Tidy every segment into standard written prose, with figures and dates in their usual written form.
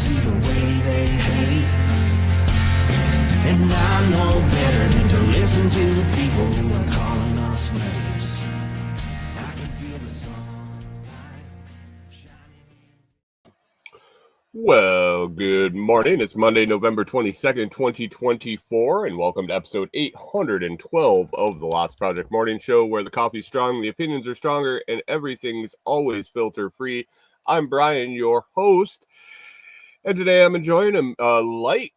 see the way they hate. And I know better than to listen to the people who are calling us slaves. I can feel the sunlight shining. Well, good morning. It's Monday, November 22nd, 2024, and welcome to episode 812 of the Lots Project Morning Show, where the coffee's strong, the opinions are stronger, and everything's always filter-free. I'm Brian, your host, and today I'm enjoying a light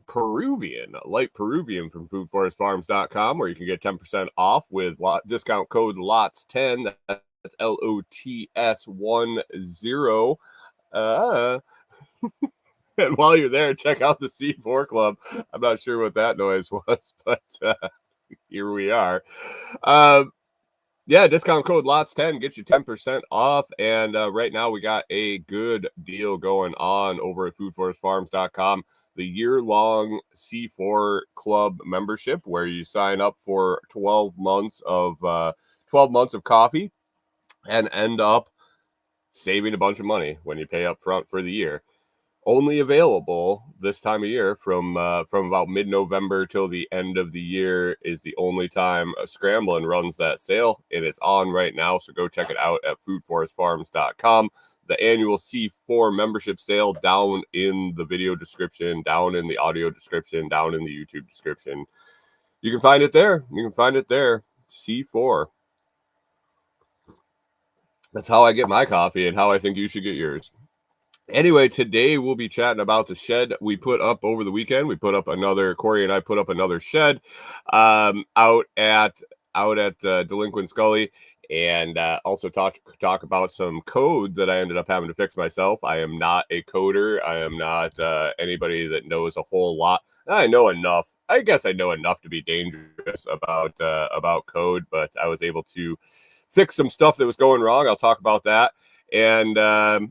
Peruvian from foodforestfarms.com, where you can get 10% off with discount code LOTS10. That's LOTS10. And while you're there, check out the C4 Club. I'm not sure what that noise was, but here we are. Discount code LOTS10 gets you 10% off. And right now we got a good deal going on over at foodforestfarms.com. The year-long C4 Club membership, where you sign up for 12 months of coffee and end up saving a bunch of money when you pay up front for the year. Only available this time of year from about mid-November till the end of the year is the only time Scramblin' runs that sale, and it's on right now, so go check it out at foodforestfarms.com. The annual C4 membership sale down in the video description, down in the audio description, down in the YouTube description. You can find it there. C4. That's how I get my coffee and how I think you should get yours. Anyway, today we'll be chatting about the shed we put up over the weekend. Corey and I put up another shed out at Delinquent Scully, and also talk about some code that I ended up having to fix myself. I am not a coder. I am not anybody that knows a whole lot. I know enough. I guess I know enough to be dangerous about code, but I was able to fix some stuff that was going wrong. I'll talk about that. And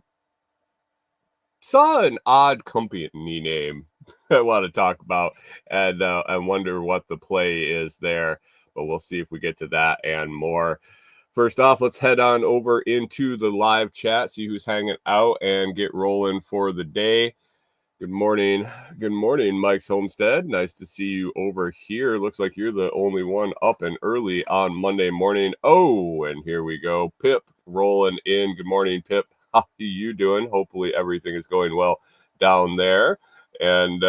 saw an odd company name I want to talk about, and wonder what the play is there. But we'll see if we get to that and more. First off, let's head on over into the live chat, see who's hanging out, and get rolling for the day. Good morning, Mike's Homestead. Nice to see you over here. Looks like you're the only one up and early on Monday morning. Oh, and here we go. Pip rolling in. Good morning, Pip. How are you doing? Hopefully everything is going well down there. And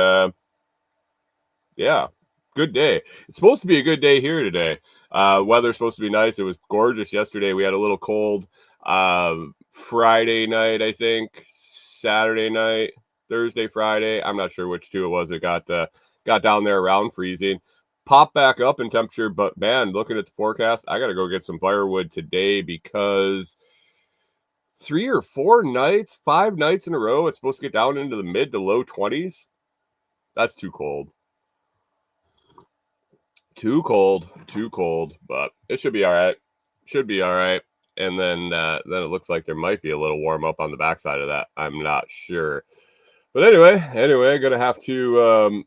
good day. It's supposed to be a good day here today. Weather's supposed to be nice. It was gorgeous yesterday. We had a little cold Friday night, I think, Saturday night, Thursday, Friday. I'm not sure which two it was. It got down there around freezing. Popped back up in temperature, but man, looking at the forecast, I got to go get some firewood today because 5 nights in a row, it's supposed to get down into the mid to low 20s. That's too cold. Too cold, but it should be all right. And then it looks like there might be a little warm up on the backside of that. I'm not sure. But anyway, gonna have to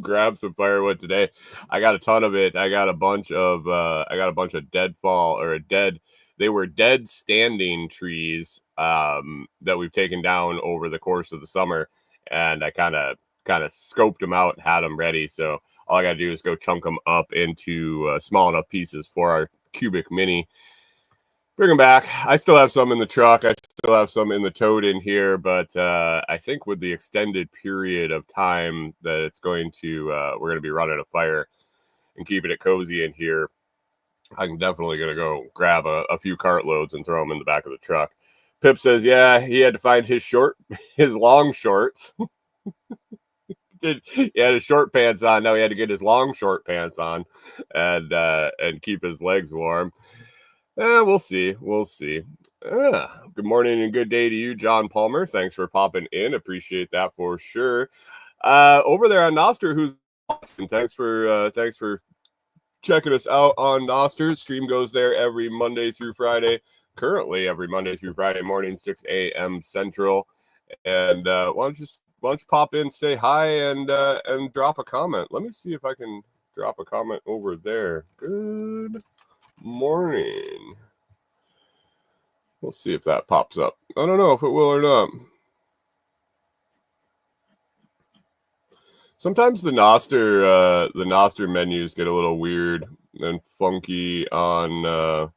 grab some firewood today. I got a ton of it. I got a bunch of dead standing trees that we've taken down over the course of the summer, and I kind of scoped them out and had them ready. So all I got to do is go chunk them up into small enough pieces for our cubic mini. Bring them back. I still have some in the truck. I still have some in the tote in here, but I think with the extended period of time that it's going to, we're going to be running a fire and keeping it cozy in here, I'm definitely going to go grab a few cartloads and throw them in the back of the truck. Pip says, yeah, he had to find his long shorts. He had his short pants on. Now he had to get his long short pants on and keep his legs warm. We'll see. Good morning and good day to you, John Palmer. Thanks for popping in. Appreciate that for sure. Over there on Noster, who's awesome. Thanks for checking us out on Noster. Stream goes there every Monday through Friday. Currently, every Monday through Friday morning, 6 a.m. Central. And why don't you pop in, say hi, and drop a comment. Let me see if I can drop a comment over there. Good morning. We'll see if that pops up. I don't know if it will or not. Sometimes the Noster menus get a little weird and funky on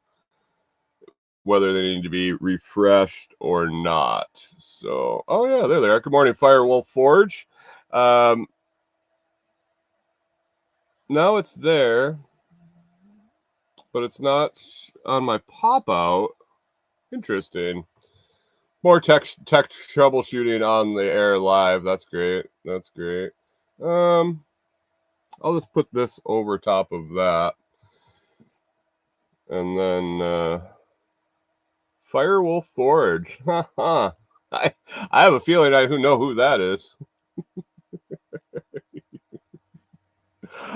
whether they need to be refreshed or not. So, oh yeah, there they are. Good morning, Firewolf Forge. Now it's there, but it's not on my pop out. Interesting. More tech troubleshooting on the air live. That's great. That's great. I'll just put this over top of that, and then Firewolf Forge. I have a feeling I know who that is.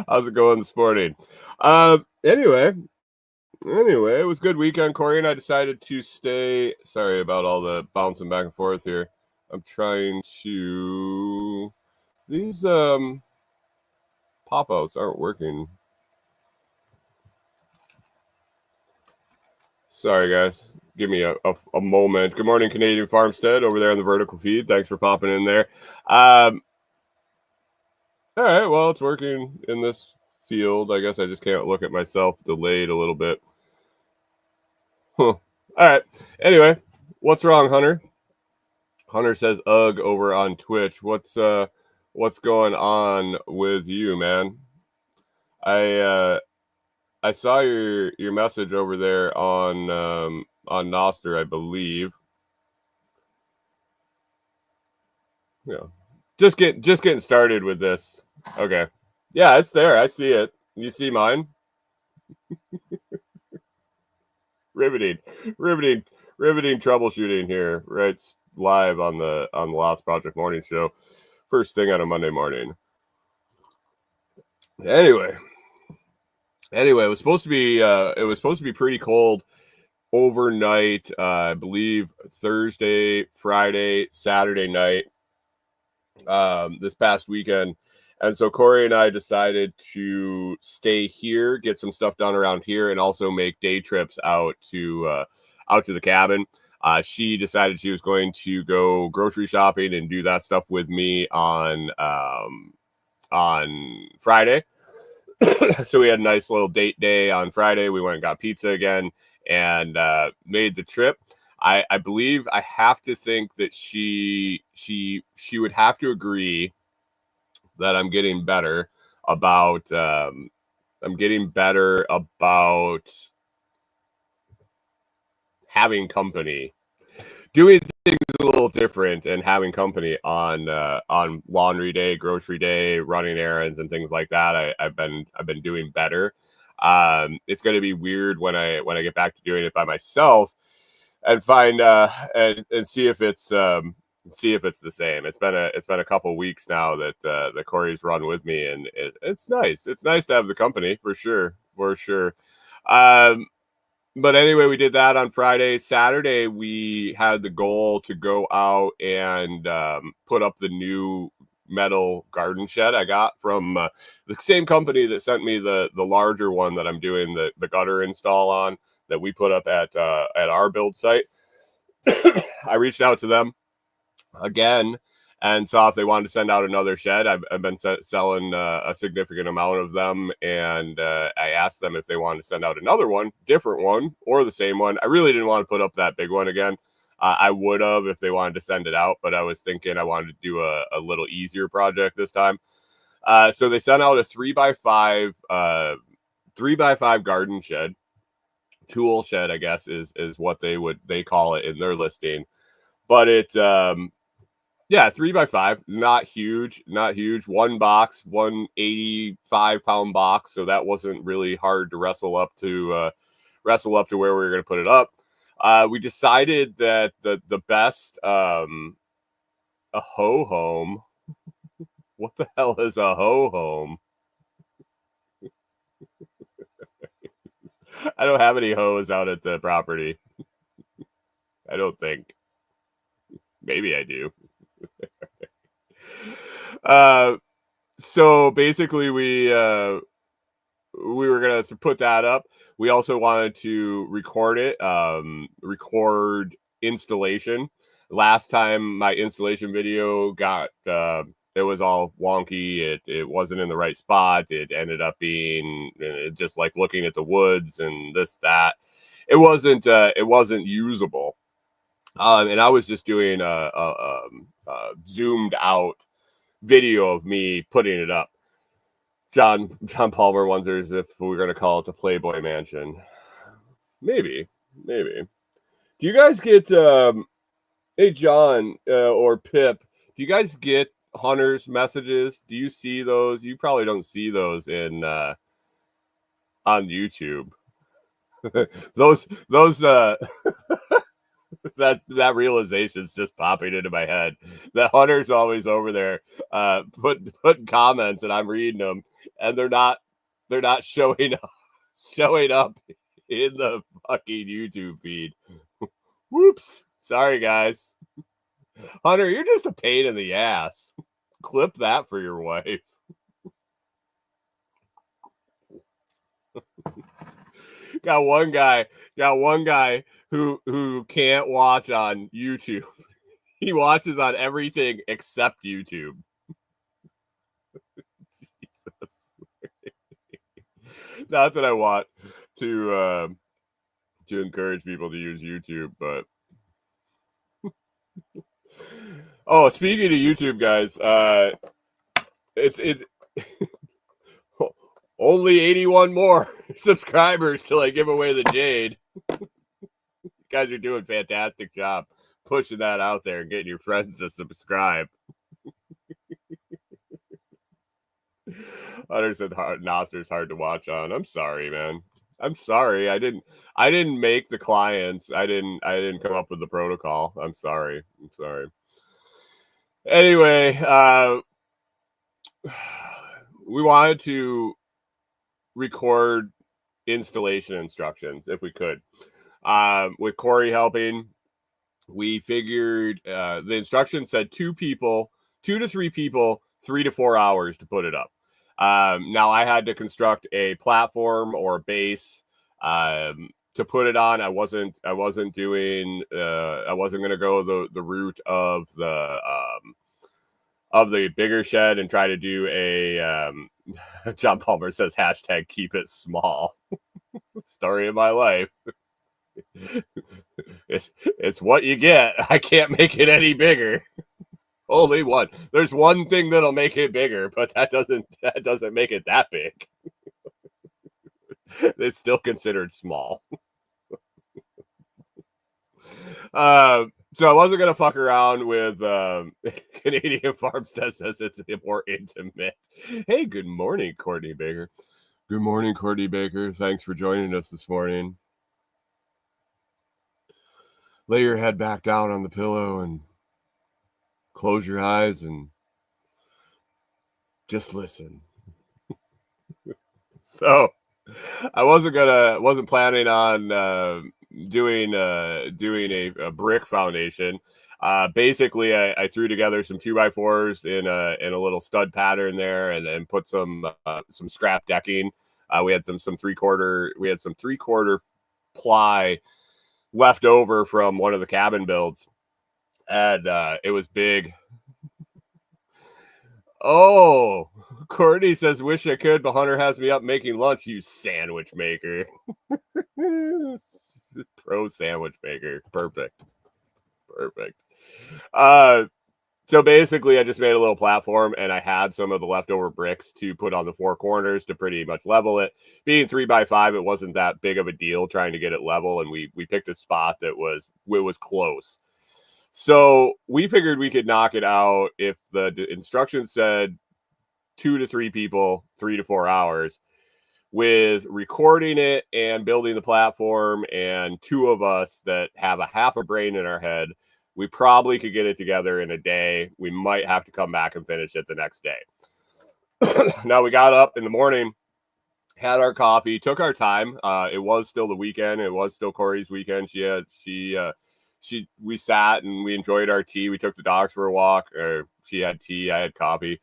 How's it going this morning? Anyway, it was a good weekend. Corey and I decided to stay. Sorry about all the bouncing back and forth here. I'm trying to. These pop outs aren't working. Sorry, guys. Give me a moment. Good morning, Canadian Farmstead, over there on the vertical feed. Thanks for popping in there. All right. Well, it's working in this field. I guess I just can't look at myself delayed a little bit. Huh. All right. Anyway, what's wrong, Hunter? Hunter says ugh over on Twitch. What's going on with you, man? I saw your message over there on Noster, I believe. Yeah. Just getting started with this. Okay. Yeah, it's there. I see it. You see mine? riveting troubleshooting here, right? Live on the Lots Project Morning Show. First thing on a Monday morning. Anyway, it was supposed to be pretty cold overnight, I believe Thursday, Friday, Saturday night, this past weekend. And so Corey and I decided to stay here, get some stuff done around here, and also make day trips out to the cabin. She decided she was going to go grocery shopping and do that stuff with me on Friday. So we had a nice little date day on Friday. We went and got pizza again and made the trip. I believe I have to think that she would have to agree that I'm getting better about having company, doing things a little different, and having company on laundry day, grocery day, running errands, and things like that. I've been doing better. It's going to be weird when I get back to doing it by myself and find and see if it's the same. It's been a couple weeks now that that Corey's run with me, and it's nice. It's nice to have the company for sure. But anyway, we did that on Friday. Saturday, we had the goal to go out and put up the new metal garden shed I got from the same company that sent me the larger one that I'm doing the gutter install on, that we put up at our build site. I reached out to them again and saw if they wanted to send out another shed. I've been selling a significant amount of them, and I asked them if they wanted to send out another one, different one, or the same one. I really didn't want to put up that big one again. I would have if they wanted to send it out, but I was thinking I wanted to do a little easier project this time. So they sent out a 3x5 garden shed, tool shed, I guess is what they call it in their listing. But it yeah, 3x5, not huge. One box, 185-pound box, so that wasn't really hard to wrestle up to where we were going to put it up. We decided that the best a hoe home. What the hell is a hoe home? I don't have any hoes out at the property. I don't think. Maybe I do. So basically we we were going to put that up. We also wanted to record it, record installation. Last time my installation video got, it was all wonky. It wasn't in the right spot. It ended up being just like looking at the woods and this, that. It wasn't usable. And I was just doing a zoomed out video of me putting it up. John Palmer wonders if we're going to call it the Playboy Mansion. Maybe. Do you guys get, hey, John or Pip, do you guys get Hunter's messages? Do you see those? You probably don't see those in on YouTube. those that realization's just popping into my head. That Hunter's always over there putting comments, and I'm reading them, and they're not showing up in the fucking YouTube feed. Whoops. Sorry, guys. Hunter, you're just a pain in the ass. Clip that for your wife. Got one guy who can't watch on YouTube. He watches on everything except YouTube. Jesus. Not that I want to encourage people to use YouTube, but oh, speaking of YouTube, guys, it's only 81 more subscribers till I give away the Jade. You guys are doing a fantastic job pushing that out there and getting your friends to subscribe. Hunter said Noster's hard to watch on. I'm sorry, man. I'm sorry. I didn't make the clients. I didn't come up with the protocol. I'm sorry. Anyway, we wanted to record installation instructions if we could. With Corey helping, we figured the instructions said 2 to 3 people, 3 to 4 hours to put it up. Now I had to construct a platform or a base to put it on. I wasn't doing I wasn't going to go the route of the bigger shed and try to do a John Palmer says hashtag keep it small. Story of my life. It's what you get. I can't make it any bigger. Only one. There's one thing that'll make it bigger, but that doesn't make it that big. It's still considered small. So I wasn't gonna fuck around with Canadian Farmstead says it's more intimate. Hey, good morning, Courtney Baker. Good morning, Courtney Baker. Thanks for joining us this morning. Lay your head back down on the pillow and close your eyes and just listen. So I wasn't planning on doing a brick foundation. Basically, I threw together some 2x4s in a little stud pattern there, and put some scrap decking. We had some 3/4 ply left over from one of the cabin builds, and it was big. Oh, Courtney says, wish I could, but Hunter has me up making lunch, you sandwich maker. Pro sandwich maker. Perfect. So basically I just made a little platform, and I had some of the leftover bricks to put on the 4 corners to pretty much level it. Being 3x5, it wasn't that big of a deal trying to get it level, and we picked a spot that was close. So we figured we could knock it out if the instructions said 2 to 3 people, 3 to 4 hours, with recording it and building the platform, and 2 of us that have a half a brain in our head. We probably could get it together in a day. We might have to come back and finish it the next day. Now we got up in the morning, had our coffee, took our time. It was still the weekend. It was still Corey's weekend. We sat and we enjoyed our tea. We took the dogs for a walk. Or she had tea, I had coffee.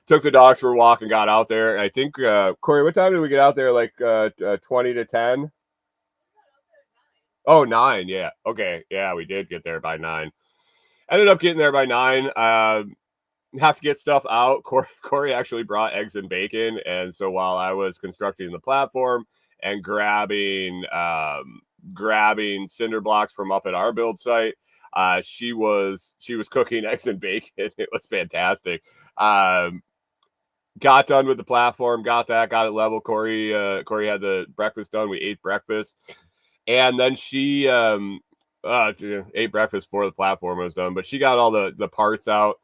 took the dogs for a walk and got out there. And I think, Corey, what time did we get out there? Like 20 to 10? Oh, 9. Yeah. Okay. Yeah, we did get there by 9. Ended up getting there by 9. Have to get stuff out. Corey actually brought eggs and bacon. And so while I was constructing the platform and grabbing cinder blocks from up at our build site, she was cooking eggs and bacon. It was fantastic. Got done with the platform, got it level. Corey had the breakfast done. We ate breakfast, and then she ate breakfast before the platform was done. But she got all the parts out.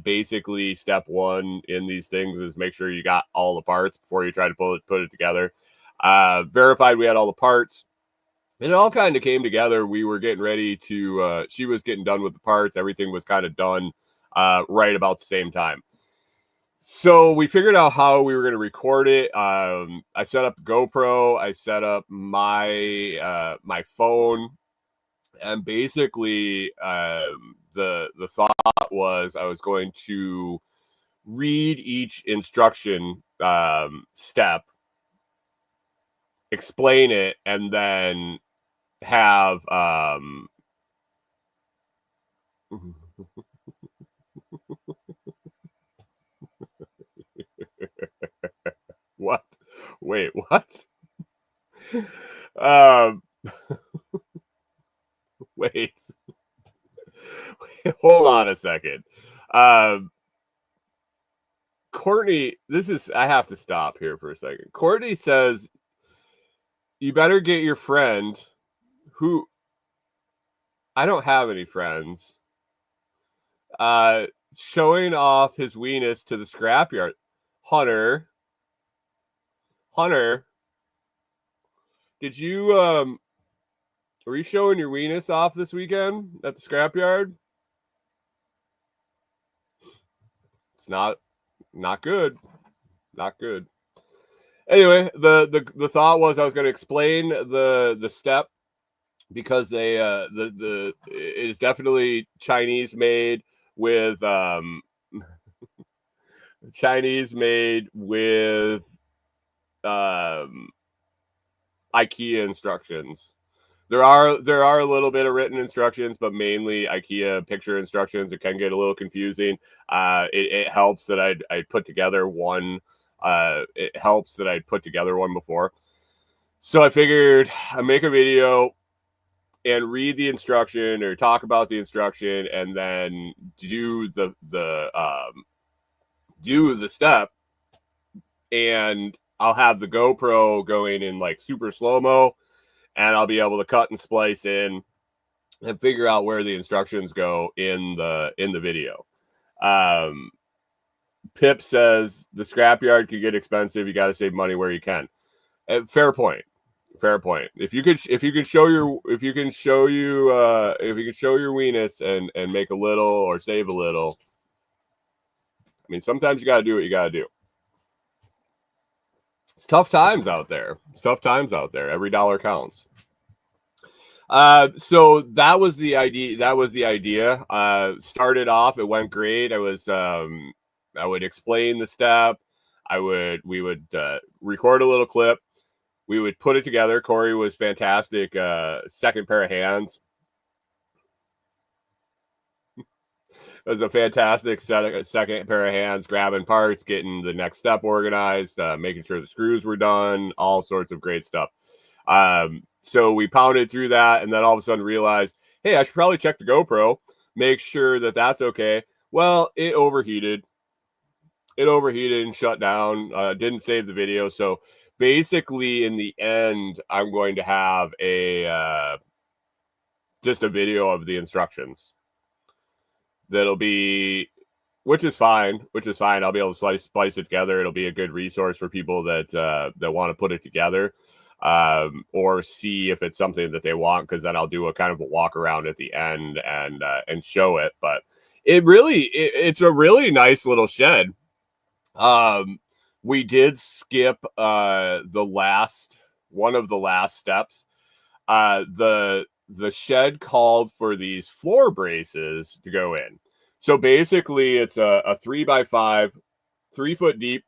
Basically, step 1 in these things is make sure you got all the parts before you try to put it together. Verified we had all the parts. And it all kind of came together. We were getting ready to, she was getting done with the parts. Everything was kind of done right about the same time. So we figured out how we were going to record it. I set up GoPro. I set up my my phone. And basically, the thought was I was going to read each instruction step, explain it, and then have what? Wait, what? Wait. Hold on a second. Courtney, I have to stop here for a second. Courtney says you better get your friend who I don't have any friends. Showing off his weenus to the scrapyard. Hunter, did you were you showing your weenus off this weekend at the scrapyard? It's not good. Not good. Anyway, the thought was I was going to explain the step because they it is definitely Chinese made with Chinese made with IKEA instructions. There are a little bit of written instructions, but mainly IKEA picture instructions. It can get a little confusing. It helps that I put together one. It helps that I put together one before. So I figured I'd make a video and read the instruction or talk about the instruction, and then do the step. And I'll have the GoPro going in like super slow-mo, and I'll be able to cut and splice in and figure out where the instructions go in the video. Pip says the scrapyard could get expensive. You got to save money where you can. Fair point. If you could show your weenus and make a little or save a little. I mean, sometimes you got to do what you got to do. It's tough times out there. Every dollar counts. So that was the idea. Started off, it went great. I would explain the step. We would record a little clip. We would put it together. Corey was fantastic. Second pair of hands. It was a fantastic second pair of hands, grabbing parts, getting the next step organized, making sure the screws were done, all sorts of great stuff. So we pounded through that, and then all of a sudden realized, hey, I should probably check the GoPro, make sure that that's okay. Well, it overheated. And shut down. Didn't save the video. So basically, in the end, I'm going to have just a video of the instructions. That'll be, which is fine. I'll be able to splice it together. It'll be a good resource for people that want to put it together, or see if it's something that they want, because then I'll do a kind of a walk around at the end and show it. But it's a really nice little shed. We did skip one of the last steps. The shed called for these floor braces to go in. So basically it's a 3x5 3 foot deep,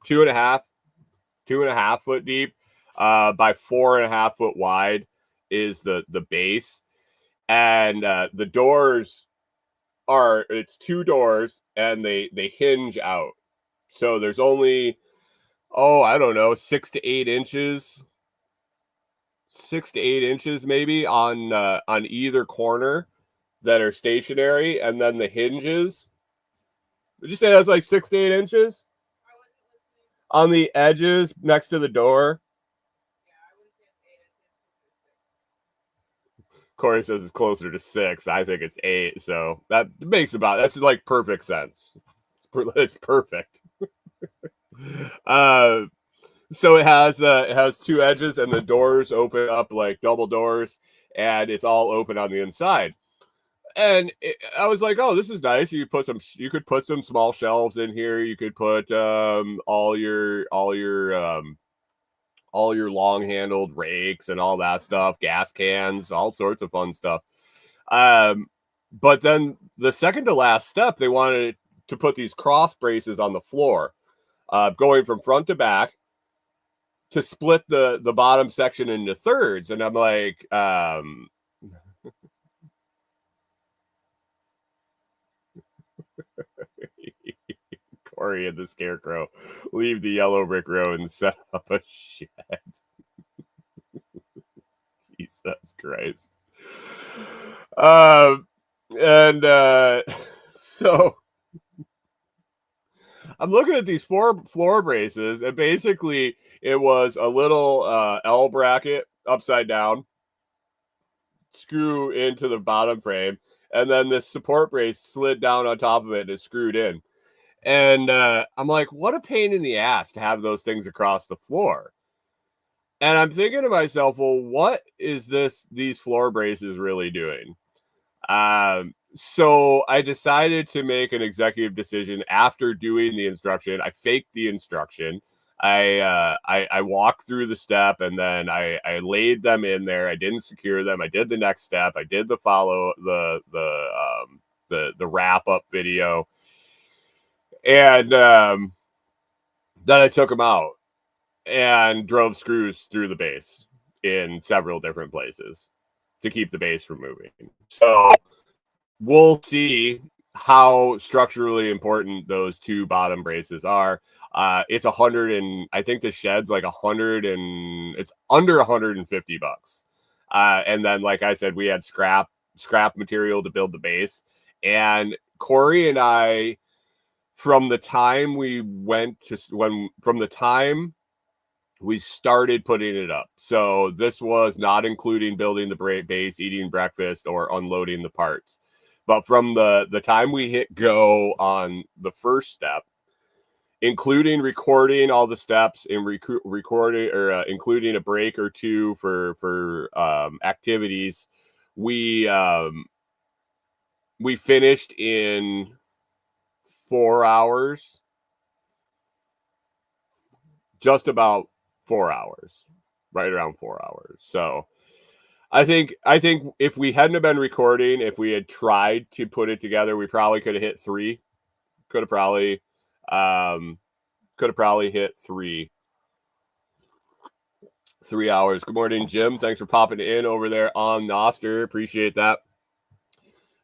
2.5 foot deep, by 4.5 foot wide is the base. And the doors it's 2 doors and they hinge out. So there's only, I don't know, 6 to 8 inches, 6 to 8 inches maybe on either corner that are stationary, and then the hinges. Would you say that's like 6 to 8 inches on the edges next to the door? Corey says it's closer to 6. I think it's 8. So that makes that's like perfect sense. It's perfect. So it has 2 edges, and the doors open up like double doors, and it's all open on the inside. And I was like, oh, this is nice. You could put some small shelves in here. You could put all your long handled rakes and all that stuff, gas cans, all sorts of fun stuff. But then the second to last step, they wanted to put these cross braces on the floor, going from front to back, to split the bottom section into thirds. And I'm like, Corey and the Scarecrow, leave the yellow brick road and set up a shed. Jesus Christ. So I'm looking at these floor braces, and basically it was a little L bracket upside down, screw into the bottom frame, and then this support brace slid down on top of it and is screwed in. And I'm like, what a pain in the ass to have those things across the floor. And I'm thinking to myself, well, what is these floor braces really doing? So I decided to make an executive decision after doing the instruction. I faked the instruction. I walked through the step, and then I laid them in there. I didn't secure them. I did the next step. I did the wrap up video, and then I took them out and drove screws through the base in several different places to keep the base from moving. So we'll see how structurally important those 2 bottom braces are. It's 100, and I think the shed's like 100, and it's under $150. And then, like I said, we had scrap material to build the base. And Corey and I, from the time we started putting it up. So this was not including building the base, eating breakfast, or unloading the parts. But from the time we hit go on the first step, including recording all the steps and recording or including a break or 2 for activities, we finished in 4 hours, just about 4 hours, right around 4 hours. So I think if we hadn't been recording, if we had tried to put it together, we probably could have hit 3. Could have probably hit 3 hours. Good morning, Jim. Thanks for popping in over there on Noster. Appreciate that.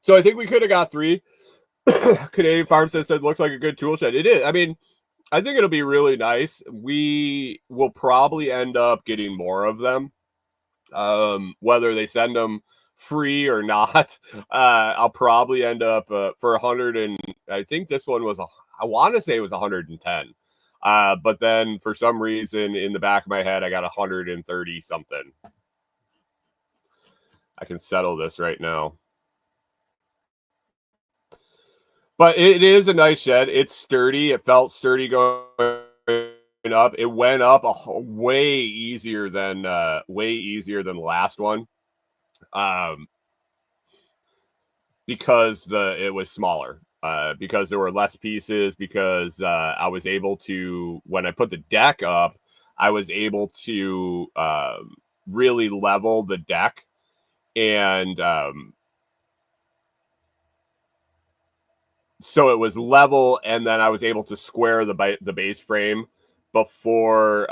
So I think we could have got 3. Canadian Farmstead said looks like a good tool shed. It is. I mean, I think it'll be really nice. We will probably end up getting more of them. Whether they send them free or not, I'll probably end up for 100, and I think this one was I want to say it was 110. But then for some reason in the back of my head, I got 130 something. I can settle this right now. But it is a nice shed. It's sturdy. It felt sturdy going up. It went up way easier than the last one, because it was smaller, because there were less pieces, because I was able to, when I put the deck up, I was able to really level the deck, and so it was level, and then I was able to square the base frame before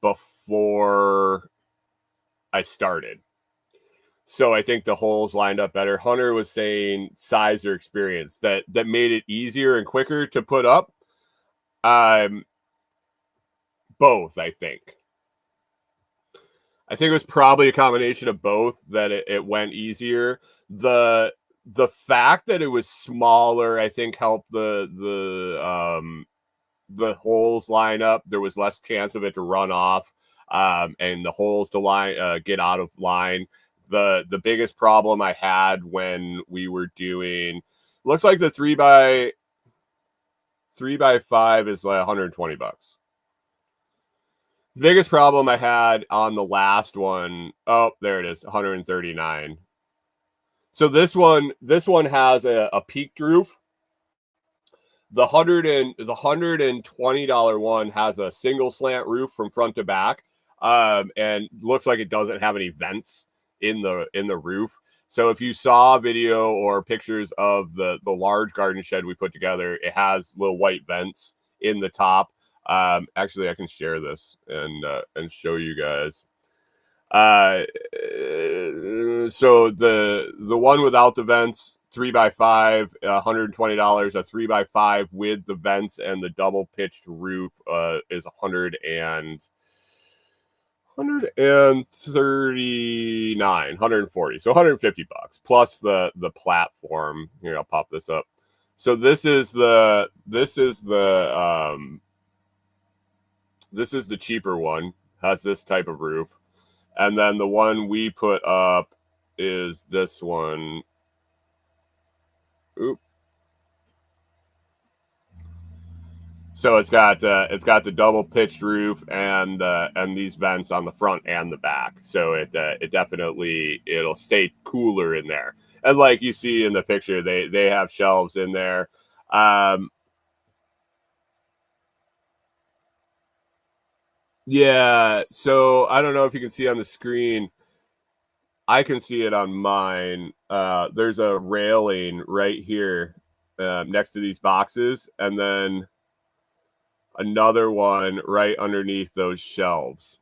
before I started. So I think the holes lined up better. Hunter was saying size or experience that made it easier and quicker to put up. Both, I think. I think it was probably a combination of both that it went easier. The fact that it was smaller, I think, helped the holes line up. There was less chance of it to run off, and the holes to get out of line. The biggest problem I had when we were doing, looks like the 3x5 is like $120. The biggest problem I had on the last one, oh, there it is, 139. So this one has a peaked roof. The $120 one has a single slant roof from front to back, and looks like it doesn't have any vents in the roof. So if you saw a video or pictures of the large garden shed we put together, it has little white vents in the top. Actually, I can share this and show you guys. So the one without the vents, 3x5, $120. A 3x5 with the vents and the double pitched roof is $139, $140. So $150 plus the platform. Here, I'll pop this up. So this is the cheaper one, has this type of roof. And then the one we put up is this one. Oop. So it's got the double pitched roof and these vents on the front and the back. So it definitely, it'll stay cooler in there. And like you see in the picture, they have shelves in there. Yeah, so I don't know if you can see on the screen. I can see it on mine. There's a railing right here next to these boxes, and then another one right underneath those shelves,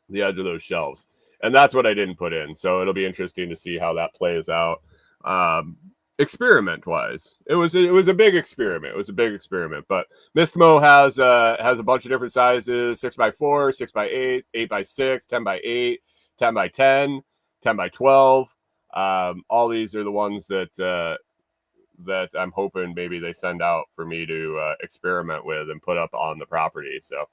the edge of those shelves. And that's what I didn't put in. So it'll be interesting to see how that plays out. Experiment wise, it was a big experiment. It was a big experiment. But Mistmo has a bunch of different sizes: 6x4, 6x8, 8x6, 10x8, 10x10, 10x12. All these are the ones that I'm hoping maybe they send out for me to experiment with and put up on the property. So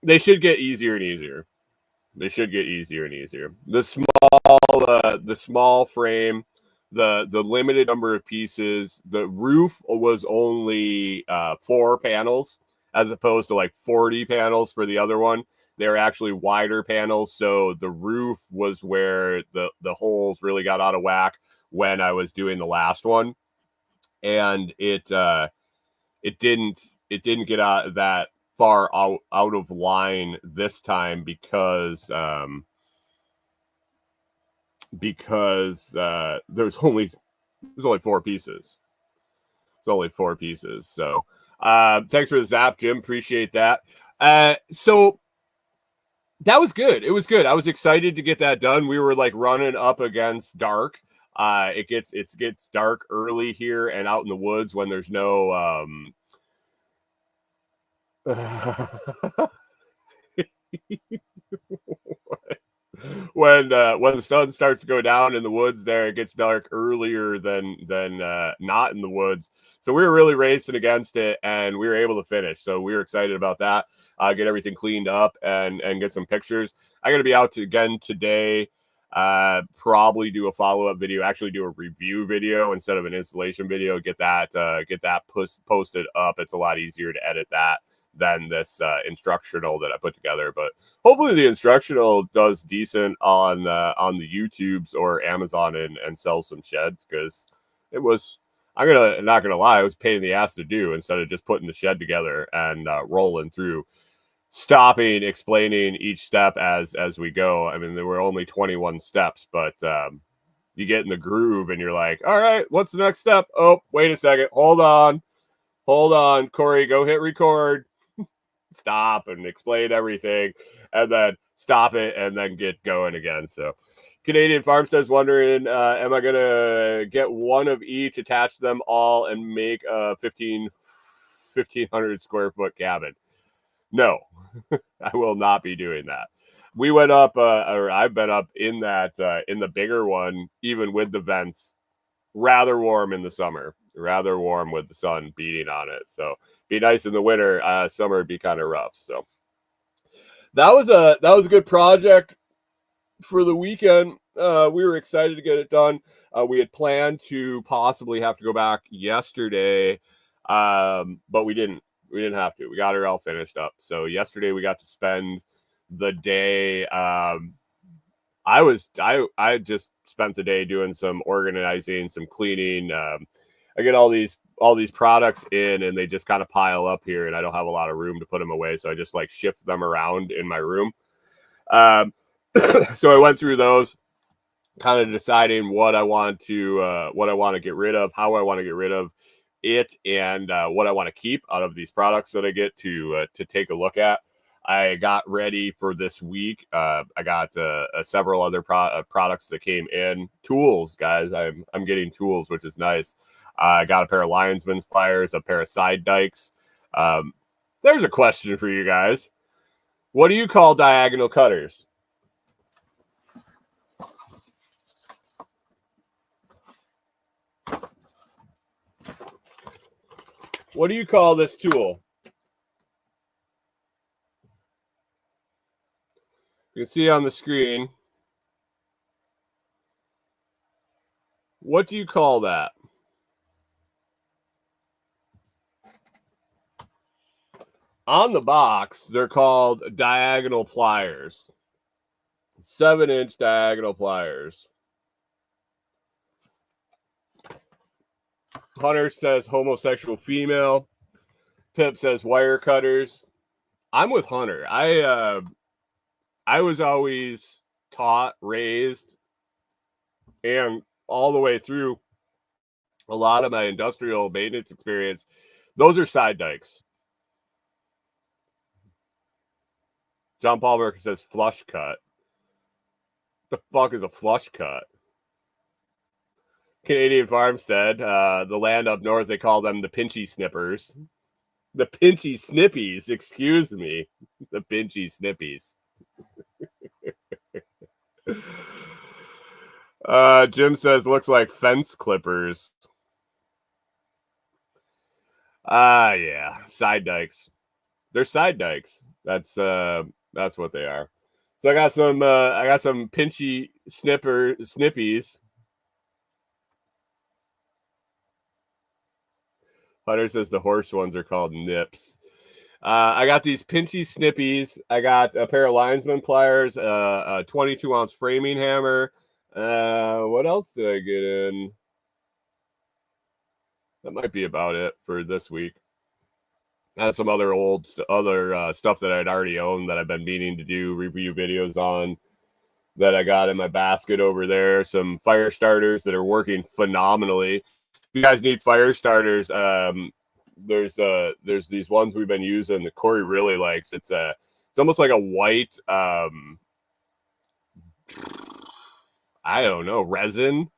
they should get easier and easier. They should get easier and easier. The small frame, the limited number of pieces. The roof was only 4 panels as opposed to like 40 panels for the other one. They were actually wider panels, so the roof was where the holes really got out of whack when I was doing the last one, and it didn't get out that far out of line this time because there's only 4 pieces. There's only 4 pieces. So thanks for the zap, Jim. Appreciate that. So that was good. It was good. I was excited to get that done. We were like running up against dark. It gets dark early here and out in the woods when there's no when the sun starts to go down in the woods there, it gets dark earlier than not in the woods. So we were really racing against it, and we were able to finish. So we were excited about that. Get everything cleaned up and get some pictures. I'm going to be out again today. Probably do a follow-up video, actually do a review video instead of an installation video. Get that posted up. It's a lot easier to edit that than this instructional that I put together. But hopefully the instructional does decent on the YouTubes or Amazon and sell some sheds, because it was, I'm not gonna lie, it was a pain in the ass to do instead of just putting the shed together and rolling through. stopping, explaining each step as we go. I mean, there were only 21 steps, but you get in the groove and you're like, all right, what's the next step? Oh, wait a second. Hold on. Corey, go hit record. Stop and explain everything, and then stop it and then get going again. So Canadian Farmstead's wondering, am I going to get one of each, attach them all, and make a 1,500 square foot cabin? No, I will not be doing that. We went up, or I've been up in that, in the bigger one, even with the vents, rather warm in the summer, rather warm with the sun beating on it. So be nice in the winter. Summer would be kind of rough. So that was a good project for the weekend. We were excited to get it done. We had planned to possibly have to go back yesterday, but we didn't. We didn't have to. We got it all finished up. So yesterday we got to spend the day. I just spent the day doing some organizing, some cleaning. I get all these products in, and they just kind of pile up here, and I don't have a lot of room to put them away, so I just like shift them around in my room. So I went through those, kind of deciding what I want to get rid of, how I want to get rid of it, and what I want to keep out of these products that I get to take a look at. I got ready for this week. I got several other products that came in. Tools, guys. I'm getting tools, which is nice. I got a pair of linesman's pliers, a pair of side dikes. There's a question for you guys. What do you call diagonal cutters? What do you call this tool? You can see on the screen. What do you call that? On the box, they're called diagonal pliers. 7-inch diagonal pliers. Hunter says homosexual female. Pip says wire cutters. I'm with Hunter. I was always taught, raised, and all the way through a lot of my industrial maintenance experience, those are side dikes. John Palmer says flush cut. What the fuck is a flush cut? Canadian Farmstead, the land up north, they call them the pinchy snippers. The pinchy snippies, excuse me. The pinchy snippies. Jim says looks like fence clippers. Yeah, side dikes. They're side dikes. That's what they are. So I got some pinchy snippies. Hunter says the horse ones are called nips. I got these pinchy snippies. I got a pair of linesman pliers, a 22-ounce framing hammer. What else did I get in? That might be about it for this week. I had some other stuff that I'd already owned that I've been meaning to do review videos on that I got in my basket over there. Some fire starters that are working phenomenally. If you guys need fire starters, there's these ones we've been using that Corey really likes. It's almost like a white I don't know, resin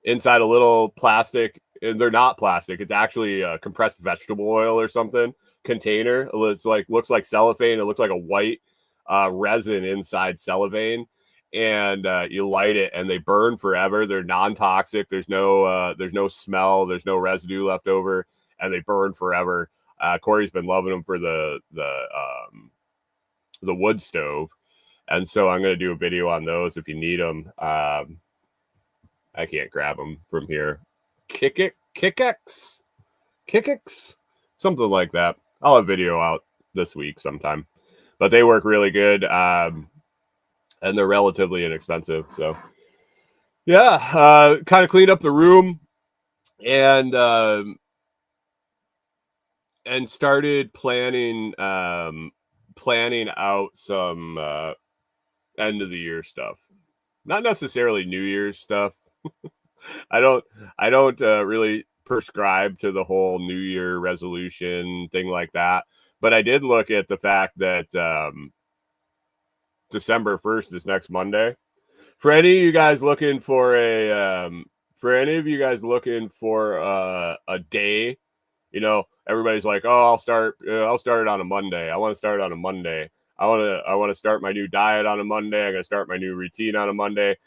inside a little plastic. And they're not plastic. It's actually a compressed vegetable oil or something container. It's like looks like cellophane. It looks like a white resin inside cellophane, and you light it, and they burn forever. They're non-toxic. There's no smell. There's no residue left over, and they burn forever. Corey's been loving them for the wood stove, and so I'm going to do a video on those if you need them. I can't grab them from here. Kickex, something like that. I'll have a video out this week sometime, but they work really good, and they're relatively inexpensive. So yeah, kind of cleaned up the room and started planning planning out some end of the year stuff. Not necessarily New Year's stuff. I don't really prescribe to the whole New Year resolution thing like that. But I did look at the fact that December 1st is next Monday. For any of you guys looking for a day, you know, everybody's like, "Oh, I'll start it on a Monday. I want to start on a Monday. I want to start my new diet on a Monday. I'm going to start my new routine on a Monday."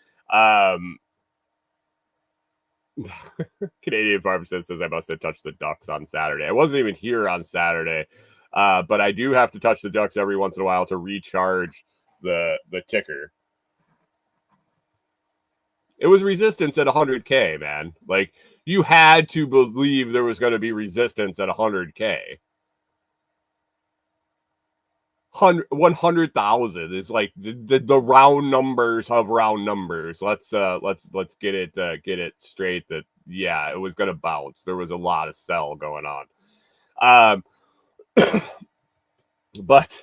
Canadian Farmstead says I must have touched the ducks on Saturday. I wasn't even here on Saturday, but I do have to touch the ducks every once in a while to recharge the ticker. It was resistance at 100K, man. Like, you had to believe there was going to be resistance at 100K. 100,000 is like the round numbers of round numbers. Let's get it straight that, yeah, it was going to bounce. There was a lot of sell going on. But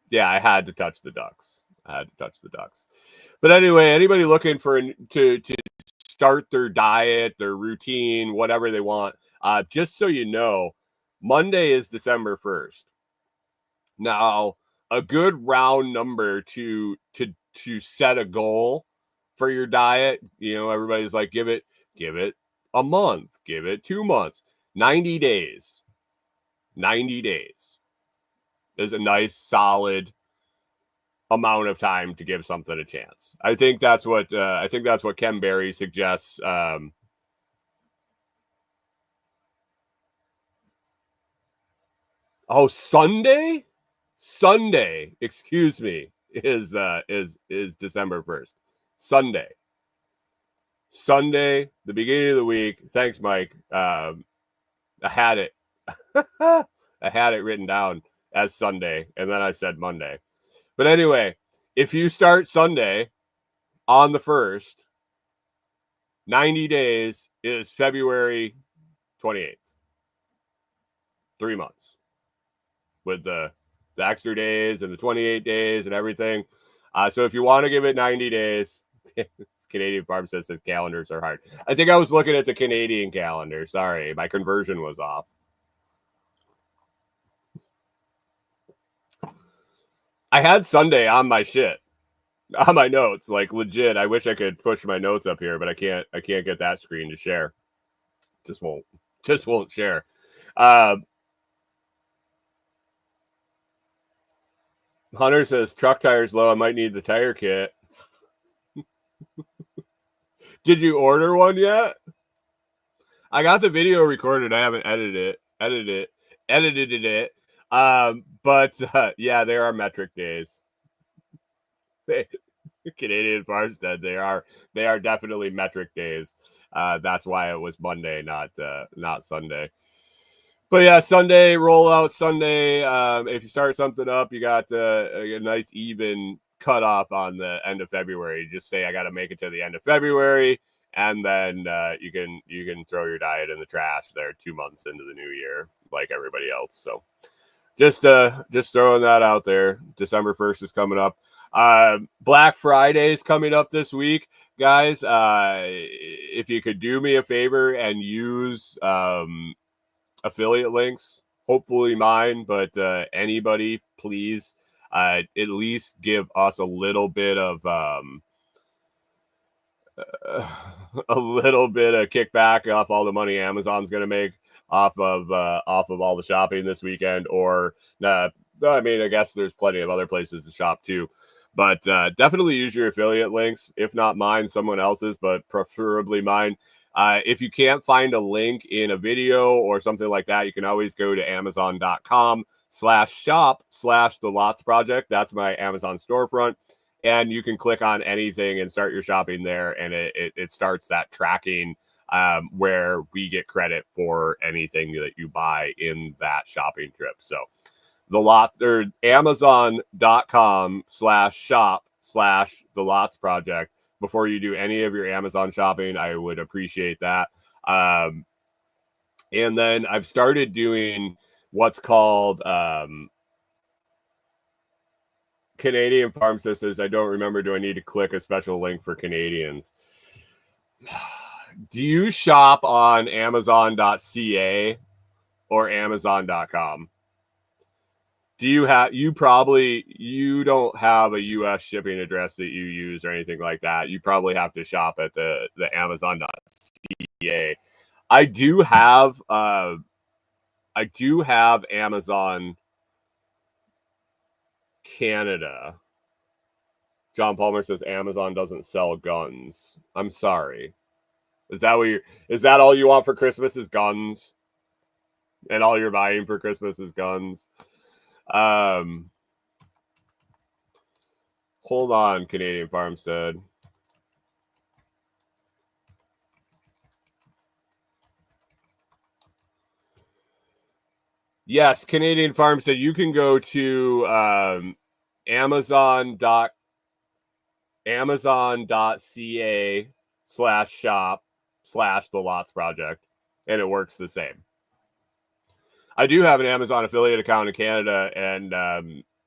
yeah, I had to touch the ducks. But anyway, anybody looking for to start their diet, their routine, whatever they want, just so you know, Monday is December 1st. Now, a good round number to set a goal for your diet, you know, everybody's like, give it a month, give it 2 months, 90 days. 90 days is a nice solid amount of time to give something a chance. I think that's what Ken Berry suggests. Sunday, excuse me, is December 1st. Sunday, the beginning of the week. Thanks, Mike. I had it. I had it written down as Sunday, and then I said Monday. But anyway, if you start Sunday on the 1st, 90 days is February 28th. 3 months with the extra days and the 28 days and everything. So if you want to give it 90 days, Canadian Farm says calendars are hard. I think I was looking at the Canadian calendar. Sorry, my conversion was off. I had Sunday on my shit, on my notes, like legit. I wish I could push my notes up here, but I can't get that screen to share. Just won't share. Hunter says truck tires low. I might need the tire kit. Did you order one yet? I got the video recorded. I haven't edited it. But yeah, there are metric days. Canadian Farmstead, they are definitely metric days. That's why it was Monday, not Sunday. But yeah, Sunday rollout. Sunday, if you start something up, you got a nice even cutoff on the end of February. Just say I got to make it to the end of February, and then you can throw your diet in the trash there 2 months into the new year, like everybody else. So just throwing that out there. December 1st is coming up. Black Friday is coming up this week, guys. If you could do me a favor and use affiliate links, hopefully mine, but anybody, please at least give us a little bit of kickback off all the money Amazon's going to make off of all the shopping this weekend. Or I mean, I guess there's plenty of other places to shop too, but definitely use your affiliate links. If not mine, someone else's, but preferably mine. If you can't find a link in a video or something like that, you can always go to amazon.com/shop/the Lots Project. That's my Amazon storefront. And you can click on anything and start your shopping there. And it starts that tracking where we get credit for anything that you buy in that shopping trip. So amazon.com/shop/the Lots Project. Before you do any of your Amazon shopping, I would appreciate that. And then I've started doing what's called Canadian Pharmacist says, I don't remember. Do I need to click a special link for Canadians? Do you shop on Amazon.ca or Amazon.com? Do you have, you don't have a US shipping address that you use or anything like that. You probably have to shop at the Amazon.ca. I do have Amazon Canada. John Palmer says Amazon doesn't sell guns. I'm sorry. Is that all you want for Christmas is guns? And all you're buying for Christmas is guns? Hold on, Canadian Farmstead. Yes, Canadian Farmstead. You can go to Amazon.ca/shop/the Lots Project, and it works the same. I do have an Amazon affiliate account in Canada, and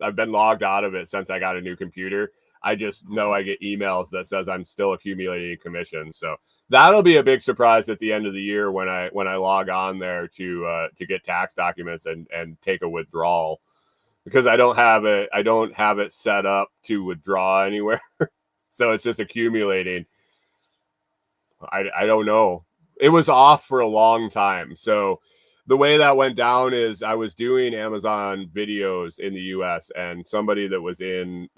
I've been logged out of it since I got a new computer. I just know I get emails that says I'm still accumulating commissions. So that'll be a big surprise at the end of the year when I log on there to get tax documents and take a withdrawal, because I don't have it set up to withdraw anywhere. So it's just accumulating. I don't know. It was off for a long time. So the way that went down is I was doing Amazon videos in the US, and somebody that was in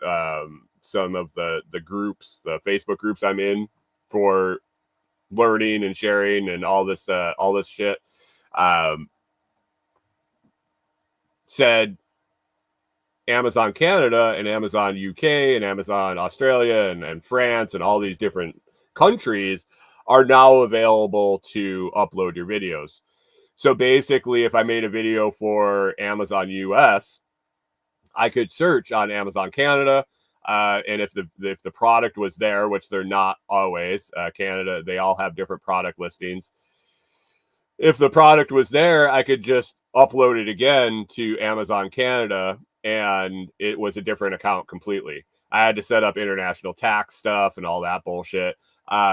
some of the groups, the Facebook groups I'm in for learning and sharing and all this shit, said Amazon Canada and Amazon UK and Amazon Australia and France and all these different countries are now available to upload your videos. So basically, if I made a video for Amazon US, I could search on Amazon Canada, and if the product was there, which they're not always, Canada, they all have different product listings. If the product was there, I could just upload it again to Amazon Canada, and it was a different account completely. I had to set up international tax stuff and all that bullshit.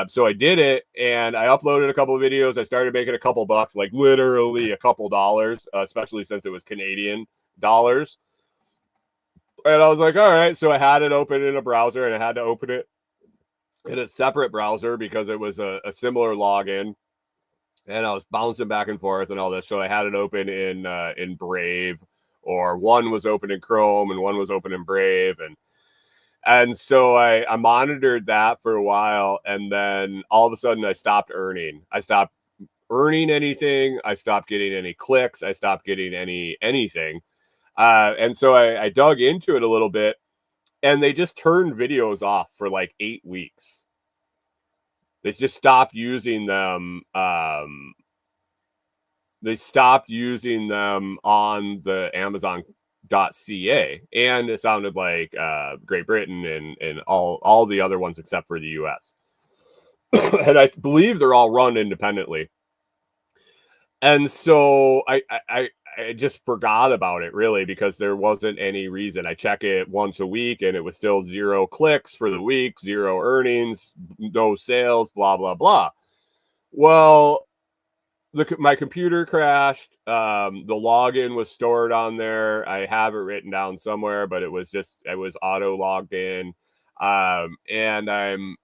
So I did it, and I uploaded a couple of videos. I started making a couple bucks, like literally a couple dollars, especially since it was Canadian dollars. And I was like, all right. So I had it open in a browser, and I had to open it in a separate browser because it was a similar login. And I was bouncing back and forth and all this. So I had it open in Brave, or one was open in Chrome and one was open in Brave. And so I monitored that for a while, and then all of a sudden I stopped earning. I stopped earning anything. I stopped getting any clicks. I stopped getting anything. And so I dug into it a little bit, and they just turned videos off for like 8 weeks. They just stopped using them. They stopped using them on the Amazon.ca, and it sounded like Great Britain and all the other ones except for the US. And I believe they're all run independently. And so I just forgot about it, really, because there wasn't any reason. I check it once a week, and it was still 0 clicks for the week, 0 earnings, no sales, blah, blah, blah. Well, my computer crashed. The login was stored on there. I have it written down somewhere, but it was auto logged in. And I'm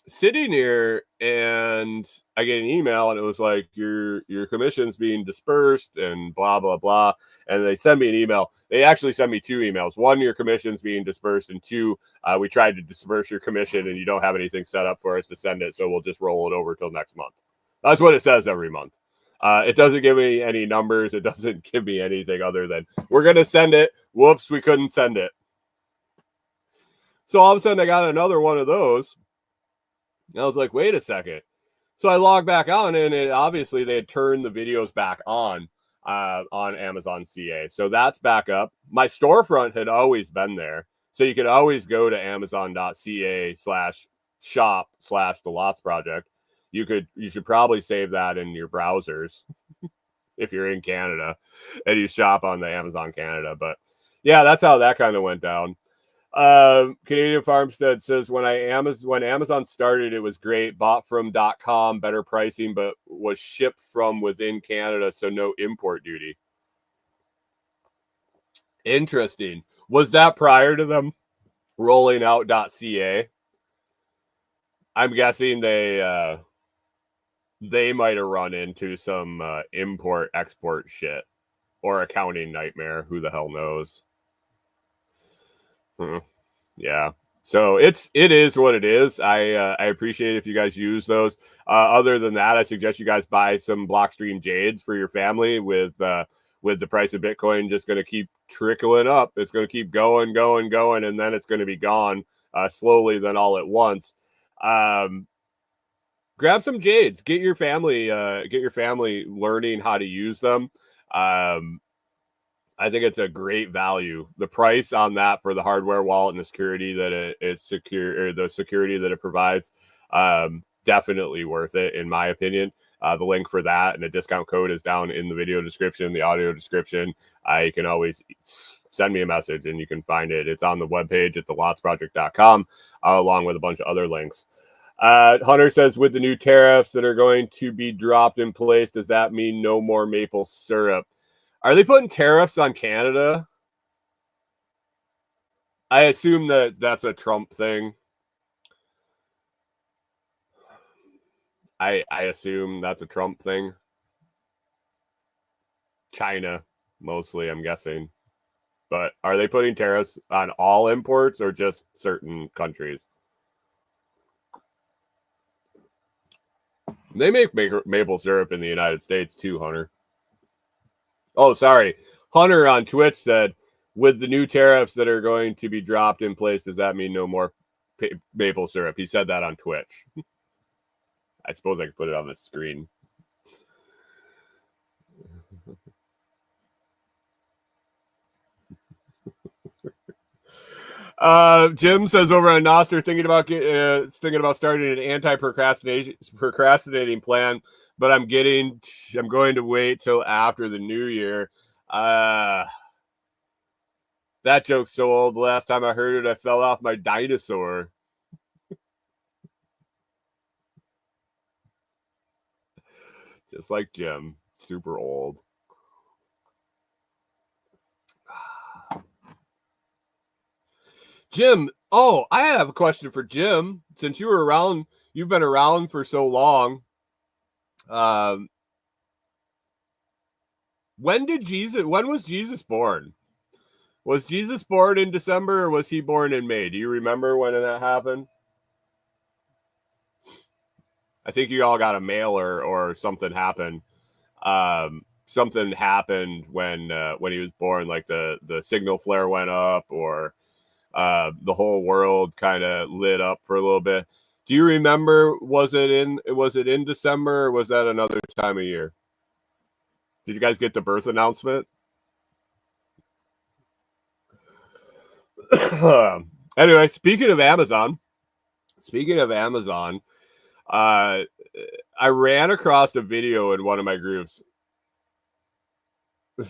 sitting here, and I get an email, and it was like, your commission's being dispersed and blah, blah, blah. And they send me an email. They actually sent me 2 emails. 1, your commission's being dispersed, and 2, we tried to disperse your commission and you don't have anything set up for us to send it, so we'll just roll it over till next month. That's what it says every month. It doesn't give me any numbers. It doesn't give me anything other than, we're going to send it. Whoops, we couldn't send it. So all of a sudden I got another one of those. I was like, wait a second. So I logged back on, and obviously they had turned the videos back on Amazon CA. So that's back up. My storefront had always been there. So you could always go to Amazon.ca/shop/the Lots Project. You should probably save that in your browsers if you're in Canada and you shop on the Amazon Canada. But yeah, that's how that kind of went down. Canadian Farmstead says when Amazon started, it was great. Bought from .com, better pricing, but was shipped from within Canada, so no import duty. Interesting. Was that prior to them rolling out .ca? I'm guessing they might have run into some import export shit or accounting nightmare. Who the hell knows? Yeah. So it is what it is. I appreciate if you guys use those. Other than that, I suggest you guys buy some Blockstream Jades for your family. With the price of Bitcoin just going to keep trickling up, it's going to keep going, and then it's going to be gone slowly, then all at once. Grab some Jades. Get your family learning how to use them. I think it's a great value. The price on that for the hardware wallet and the security that it's secure, or the security that it provides, definitely worth it in my opinion. The link for that and a discount code is down in the video description, the audio description. You can always send me a message and you can find it. It's on the webpage at thelotsproject.com, along with a bunch of other links. Hunter says, with the new tariffs that are going to be dropped in place, does that mean no more maple syrup? Are they putting tariffs on Canada? I assume that that's a Trump thing. I assume that's a Trump thing. China, mostly, I'm guessing. But are they putting tariffs on all imports or just certain countries? They make maple syrup in the United States too, Hunter. Oh, sorry. Hunter on Twitch said, with the new tariffs that are going to be dropped in place, does that mean no more maple syrup? He said that on Twitch. I suppose I could put it on the screen. Jim says over on Nostr, thinking about starting an anti-procrastinating plan, but I'm going to wait till after the new year. That joke's so old. The last time I heard it, I fell off my dinosaur. Just like Jim, super old. Jim, I have a question for Jim. Since you've been around for so long. When was Jesus born? Was Jesus born in December or was he born in May? Do you remember when that happened? I think you all got a mailer or something happened. Something happened when he was born, like the signal flare went up, or the whole world kind of lit up for a little bit. Do you remember? Was it in December or was that another time of year? Did you guys get the birth announcement? Anyway, speaking of Amazon, I ran across a video in one of my groups.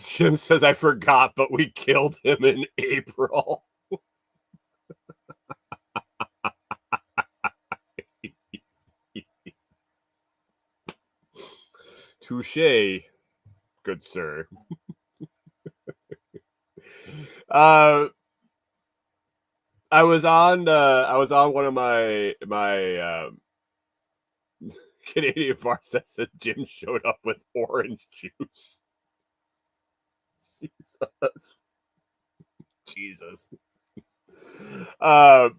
Jim says, I forgot, but we killed him in April. Touche, good sir. I was on one of my Canadian farms that said Jim showed up with orange juice. Jesus. I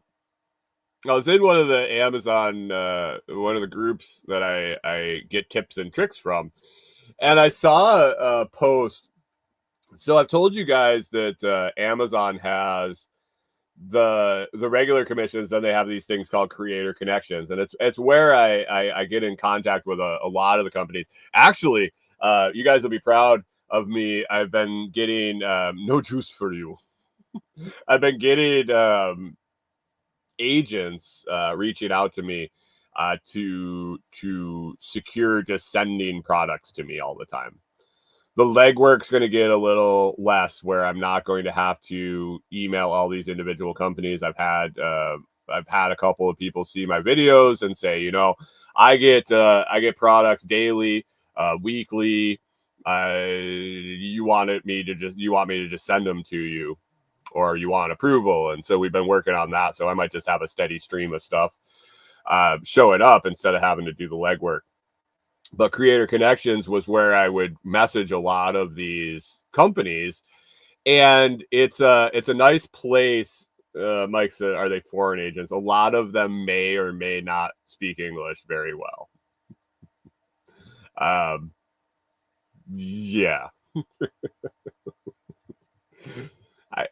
was in one of the Amazon, one of the groups that I get tips and tricks from, and I saw a post. So I've told you guys that Amazon has the regular commissions, then they have these things called creator connections, and it's where I get in contact with a lot of the companies. Actually, you guys will be proud of me. I've been getting no juice for you. I've been getting agents reaching out to me to secure just sending products to me all the time. The legwork's going to get a little less, where I'm not going to have to email all these individual companies. I've had a couple of people see my videos and say, you know, I get products daily, weekly. You want me to just send them to you, or you want approval. And so we've been working on that. So I might just have a steady stream of stuff showing up instead of having to do the legwork. But Creator Connections was where I would message a lot of these companies, and it's a nice place. Mike said, "Are they foreign agents?" A lot of them may or may not speak English very well. Yeah,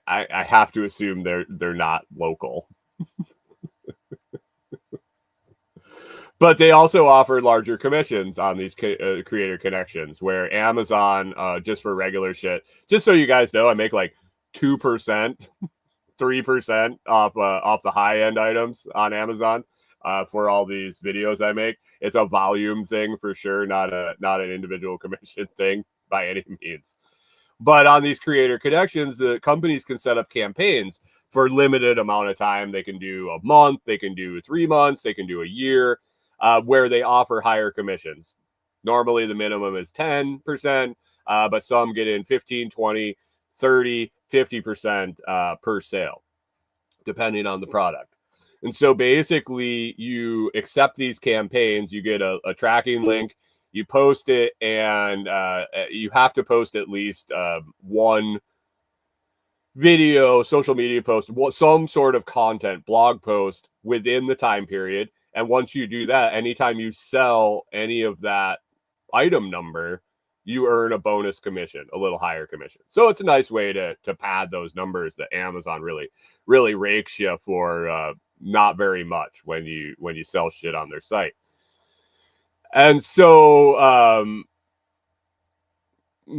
I have to assume they're not local. But they also offer larger commissions on these Creator Connections, where Amazon, just for regular shit, just so you guys know, I make like 2%, 3% off the high end items on Amazon for all these videos I make. It's a volume thing for sure, not an individual commission thing by any means. But on these Creator Connections, the companies can set up campaigns for limited amount of time. They can do a month, they can do 3 months, they can do a year, where they offer higher commissions. Normally the minimum is 10%, but some get in 15, 20, 30, 50% per sale, depending on the product. And so basically you accept these campaigns, you get a tracking link, you post it, and you have to post at least one video, social media post, some sort of content, blog post within the time period. And once you do that, anytime you sell any of that item number, you earn a bonus commission, a little higher commission. So it's a nice way to pad those numbers that Amazon really rakes you for not very much when you sell shit on their site. And so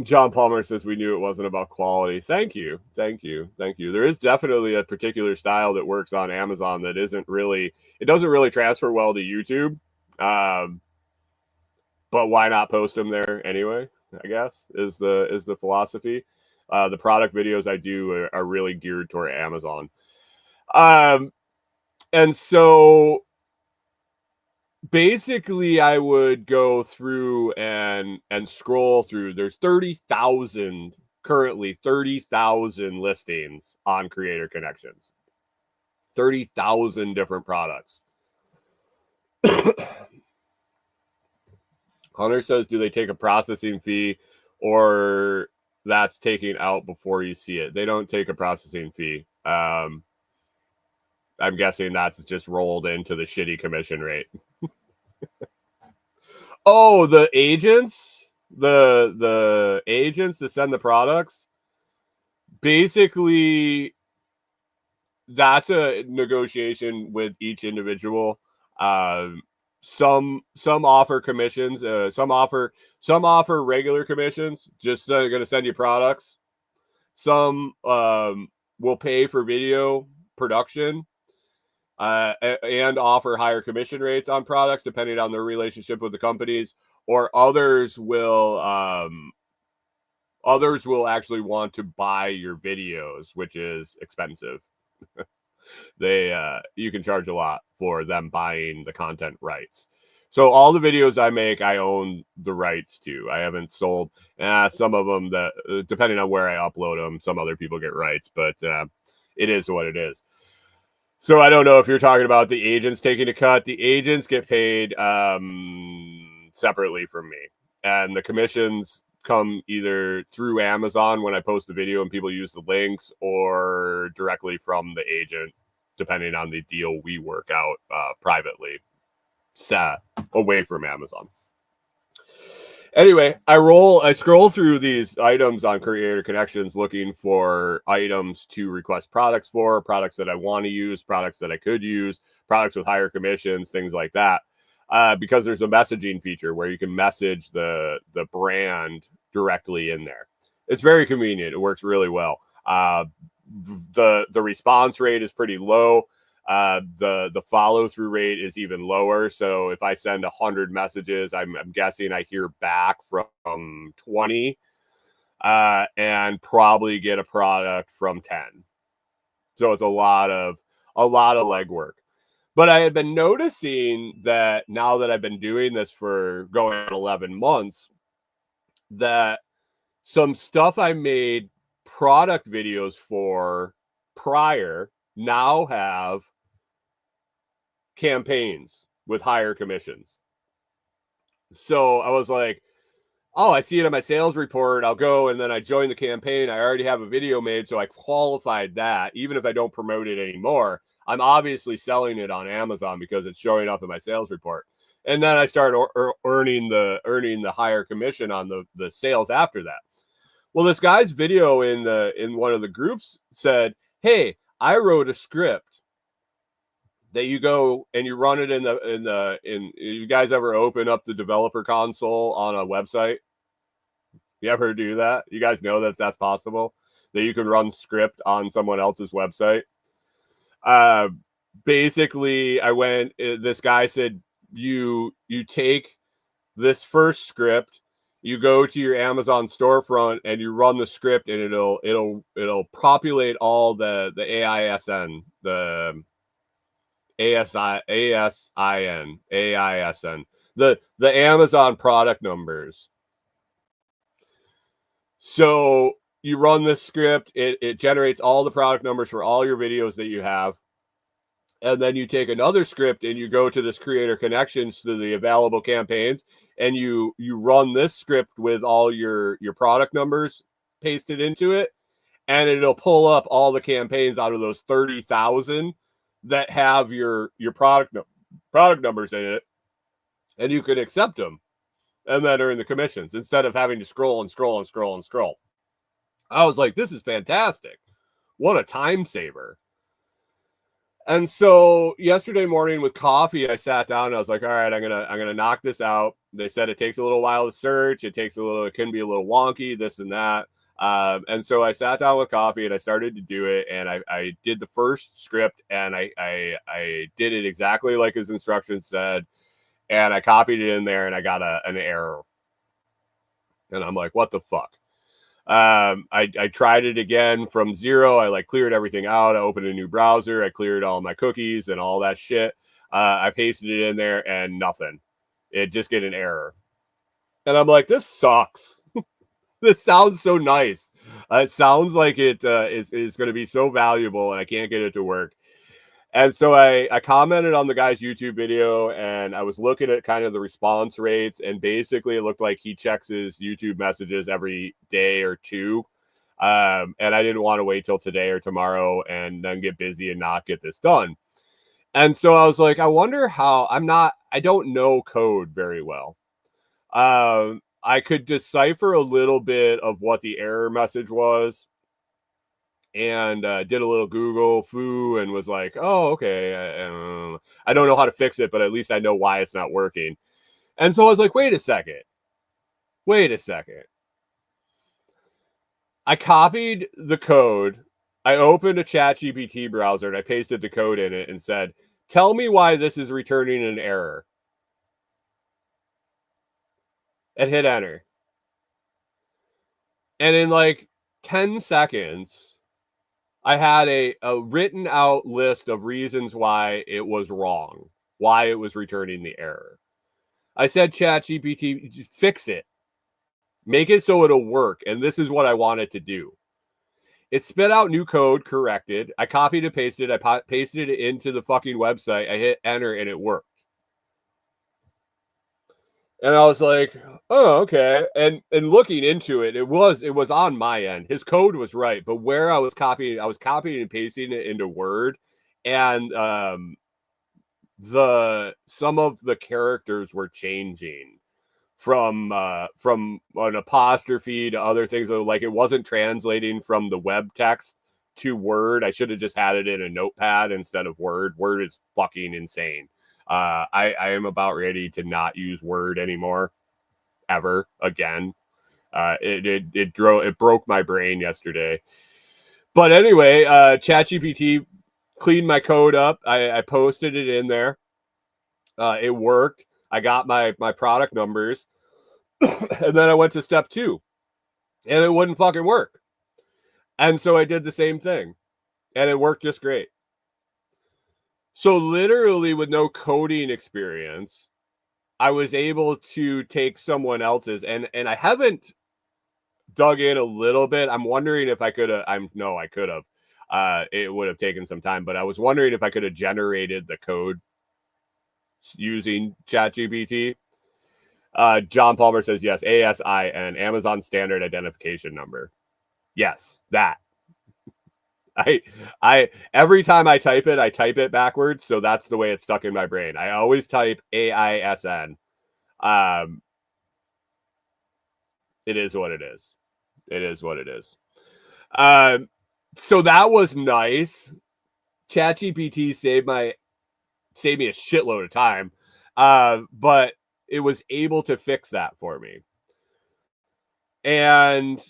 John Palmer says we knew it wasn't about quality. Thank you. There is definitely a particular style that works on Amazon that doesn't really transfer well to YouTube. But why not post them there anyway? I guess is the philosophy. The product videos I do are really geared toward Amazon. And so basically I would go through and scroll through. There's 30,000 listings on Creator Connections. 30,000 different products. Hunter says, do they take a processing fee, or that's taking out before you see it? They don't take a processing fee. I'm guessing that's just rolled into the shitty commission rate. Oh, the agents, the agents that send the products. Basically, that's a negotiation with each individual. Some offer commissions. Some offer regular commissions. Just going to send you products. Some will pay for video production. And offer higher commission rates on products depending on their relationship with the companies, or others will actually want to buy your videos, which is expensive. You can charge a lot for them buying the content rights. So all the videos I make, I own the rights to. I haven't sold some of them, that depending on where I upload them, some other people get rights, but it is what it is. So I don't know if you're talking about the agents taking a cut. The agents get paid separately from me, and the commissions come either through Amazon when I post a video and people use the links, or directly from the agent, depending on the deal we work out privately, away from Amazon. Anyway, I scroll through these items on Creator Connections looking for items to request products for, products that I want to use, products that I could use, products with higher commissions, things like that. Because there's a messaging feature where you can message the brand directly in there. It's very convenient. It works really well. The response rate is pretty low. The follow through rate is even lower. So if I send 100 messages, I'm guessing I hear back from 20. and probably get a product from 10. So it's a lot of legwork. But I had been noticing that now that I've been doing this for going on 11 months, that some stuff I made product videos for prior now have campaigns with higher commissions. So I was like, oh, I see it on my sales report. I'll go and then I join the campaign. I already have a video made, so I qualified that. Even if I don't promote it anymore, I'm obviously selling it on Amazon because it's showing up in my sales report. And then I start earning the higher commission on the sales after that. Well, this guy's video in one of the groups said, "Hey, I wrote a script that you go and you run it in you guys ever open up the developer console on a website? You ever do that? You guys know that that's possible, that you can run script on someone else's website. Basically, this guy said, you take this first script, you go to your Amazon storefront and you run the script, and it'll populate all the AISN, the AISN, the Amazon product numbers. So you run this script, it generates all the product numbers for all your videos that you have. And then you take another script and you go to this creator connections to the available campaigns, and you run this script with all your product numbers pasted into it, and it'll pull up all the campaigns out of those 30,000 that have your product numbers in it, and you can accept them and then earn the commissions instead of having to scroll and scroll and scroll and scroll. I was like, this is fantastic. What a time saver. And so yesterday morning with coffee, I sat down and I was like, all right, I'm gonna knock this out. They said it takes a little while to search. It can be a little wonky, this and that. And so I sat down with coffee and I started to do it. And I did the first script, and I did it exactly like his instructions said. And I copied it in there, and I got an error. And I'm like, what the fuck? I tried it again from zero. I cleared everything out. I opened a new browser. I cleared all my cookies and all that shit. I pasted it in there and nothing. It just get an error. And I'm like, this sucks. This sounds so nice. It sounds like it is going to be so valuable, and I can't get it to work. And so I commented on the guy's YouTube video, and I was looking at kind of the response rates, and basically it looked like he checks his YouTube messages every day or two. And I didn't want to wait till today or tomorrow and then get busy and not get this done. And so I was like, I wonder how. I don't know code very well. I could decipher a little bit of what the error message was, and did a little Google foo and was like, oh, okay. I don't know how to fix it, but at least I know why it's not working. And so I was like, wait a second. I copied the code. I opened a ChatGPT browser and I pasted the code in it and said, tell me why this is returning an error. And hit enter. And in 10 seconds, I had a written out list of reasons why it was wrong, why it was returning the error. I said, ChatGPT, fix it. Make it so it'll work. And this is what I want it to do. It spit out new code, corrected. I copied and pasted it. I pasted it into the fucking website. I hit enter and it worked. And I was like, oh, okay. And looking into it, it was on my end. His code was right, but where I was copying and pasting it into Word, and some of the characters were changing from an apostrophe to other things. Like, it wasn't translating from the web text to Word. I should have just had it in a notepad instead of Word. Word is fucking insane. I am about ready to not use Word anymore, ever again. It broke my brain yesterday. But anyway, ChatGPT cleaned my code up. I posted it in there. It worked. I got my product numbers, and then I went to step 2. and it wouldn't fucking work. And so I did the same thing, and it worked just great. So literally with no coding experience, I was able to take someone else's, and I haven't dug in a little bit. I'm wondering if I could have. I could have. It would have taken some time, but I was wondering if I could have generated the code using ChatGPT. John Palmer says yes. ASIN, Amazon Standard Identification Number. Yes, that. I every time I type it backwards, so that's the way it's stuck in my brain. I always type AISN. It is what it is. It is what it is. So that was nice. ChatGPT saved me a shitload of time, but it was able to fix that for me, and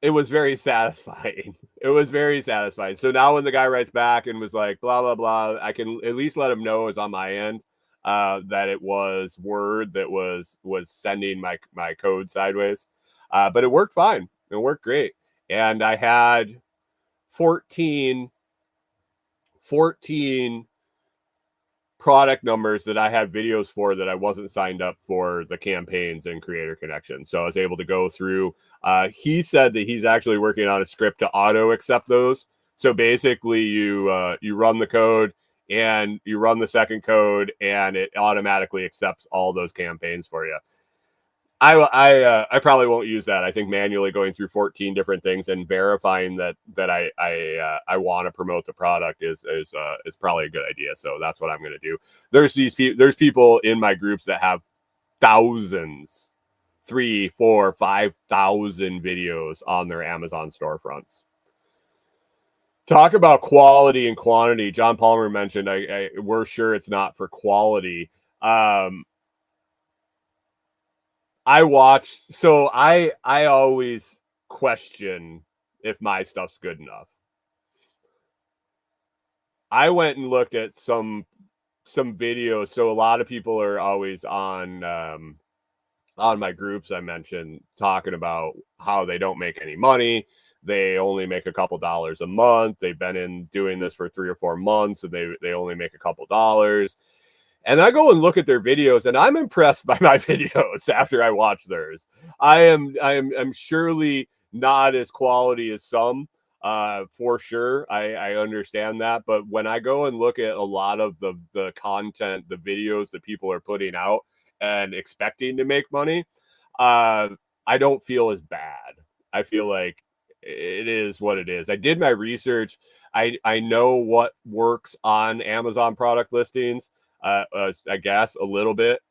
it was very satisfying. It was very satisfying. So now when the guy writes back and was like, blah, blah, blah, I can at least let him know it's on my end, that it was Word that was sending my code sideways. But it worked fine. It worked great. And I had 14 product numbers that I had videos for that I wasn't signed up for the campaigns and Creator Connection. So I was able to go through. He said that he's actually working on a script to auto accept those. So basically, you run the code and you run the second code, and it automatically accepts all those campaigns for you. I probably won't use that. I think manually going through 14 different things and verifying that I want to promote the product is probably a good idea. So that's what I'm going to do. There's people in my groups that have thousands, 3, 4, 5,000 videos on their Amazon storefronts. Talk about quality and quantity. John Palmer mentioned we're sure it's not for quality. I always question if my stuff's good enough. I went and looked at some videos. So a lot of people are always on my groups I mentioned talking about how they don't make any money. They only make a couple dollars a month. They've been doing this for 3 or 4 months, and they only make a couple dollars. And I go and look at their videos, and I'm impressed by my videos after I watch theirs. I'm surely not as quality as some, for sure. I understand that, but when I go and look at a lot of the content, the videos that people are putting out and expecting to make money, I don't feel as bad. I feel like it is what it is. I did my research. I know what works on Amazon product listings. I guess a little bit.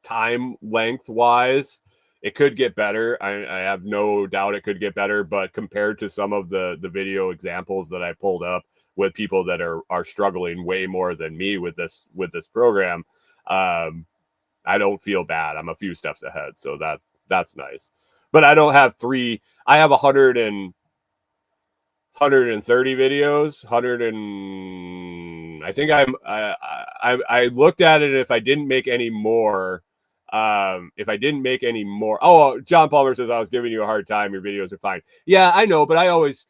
Time length wise, it could get better. I have no doubt it could get better, but compared to some of the video examples that I pulled up with people that are struggling way more than me with this program, I don't feel bad. I'm a few steps ahead, so that's nice. But I don't have I have 130 videos, I think I looked at it. If I didn't make any more, oh, John Palmer says I was giving you a hard time. Your videos are fine. Yeah, I know, but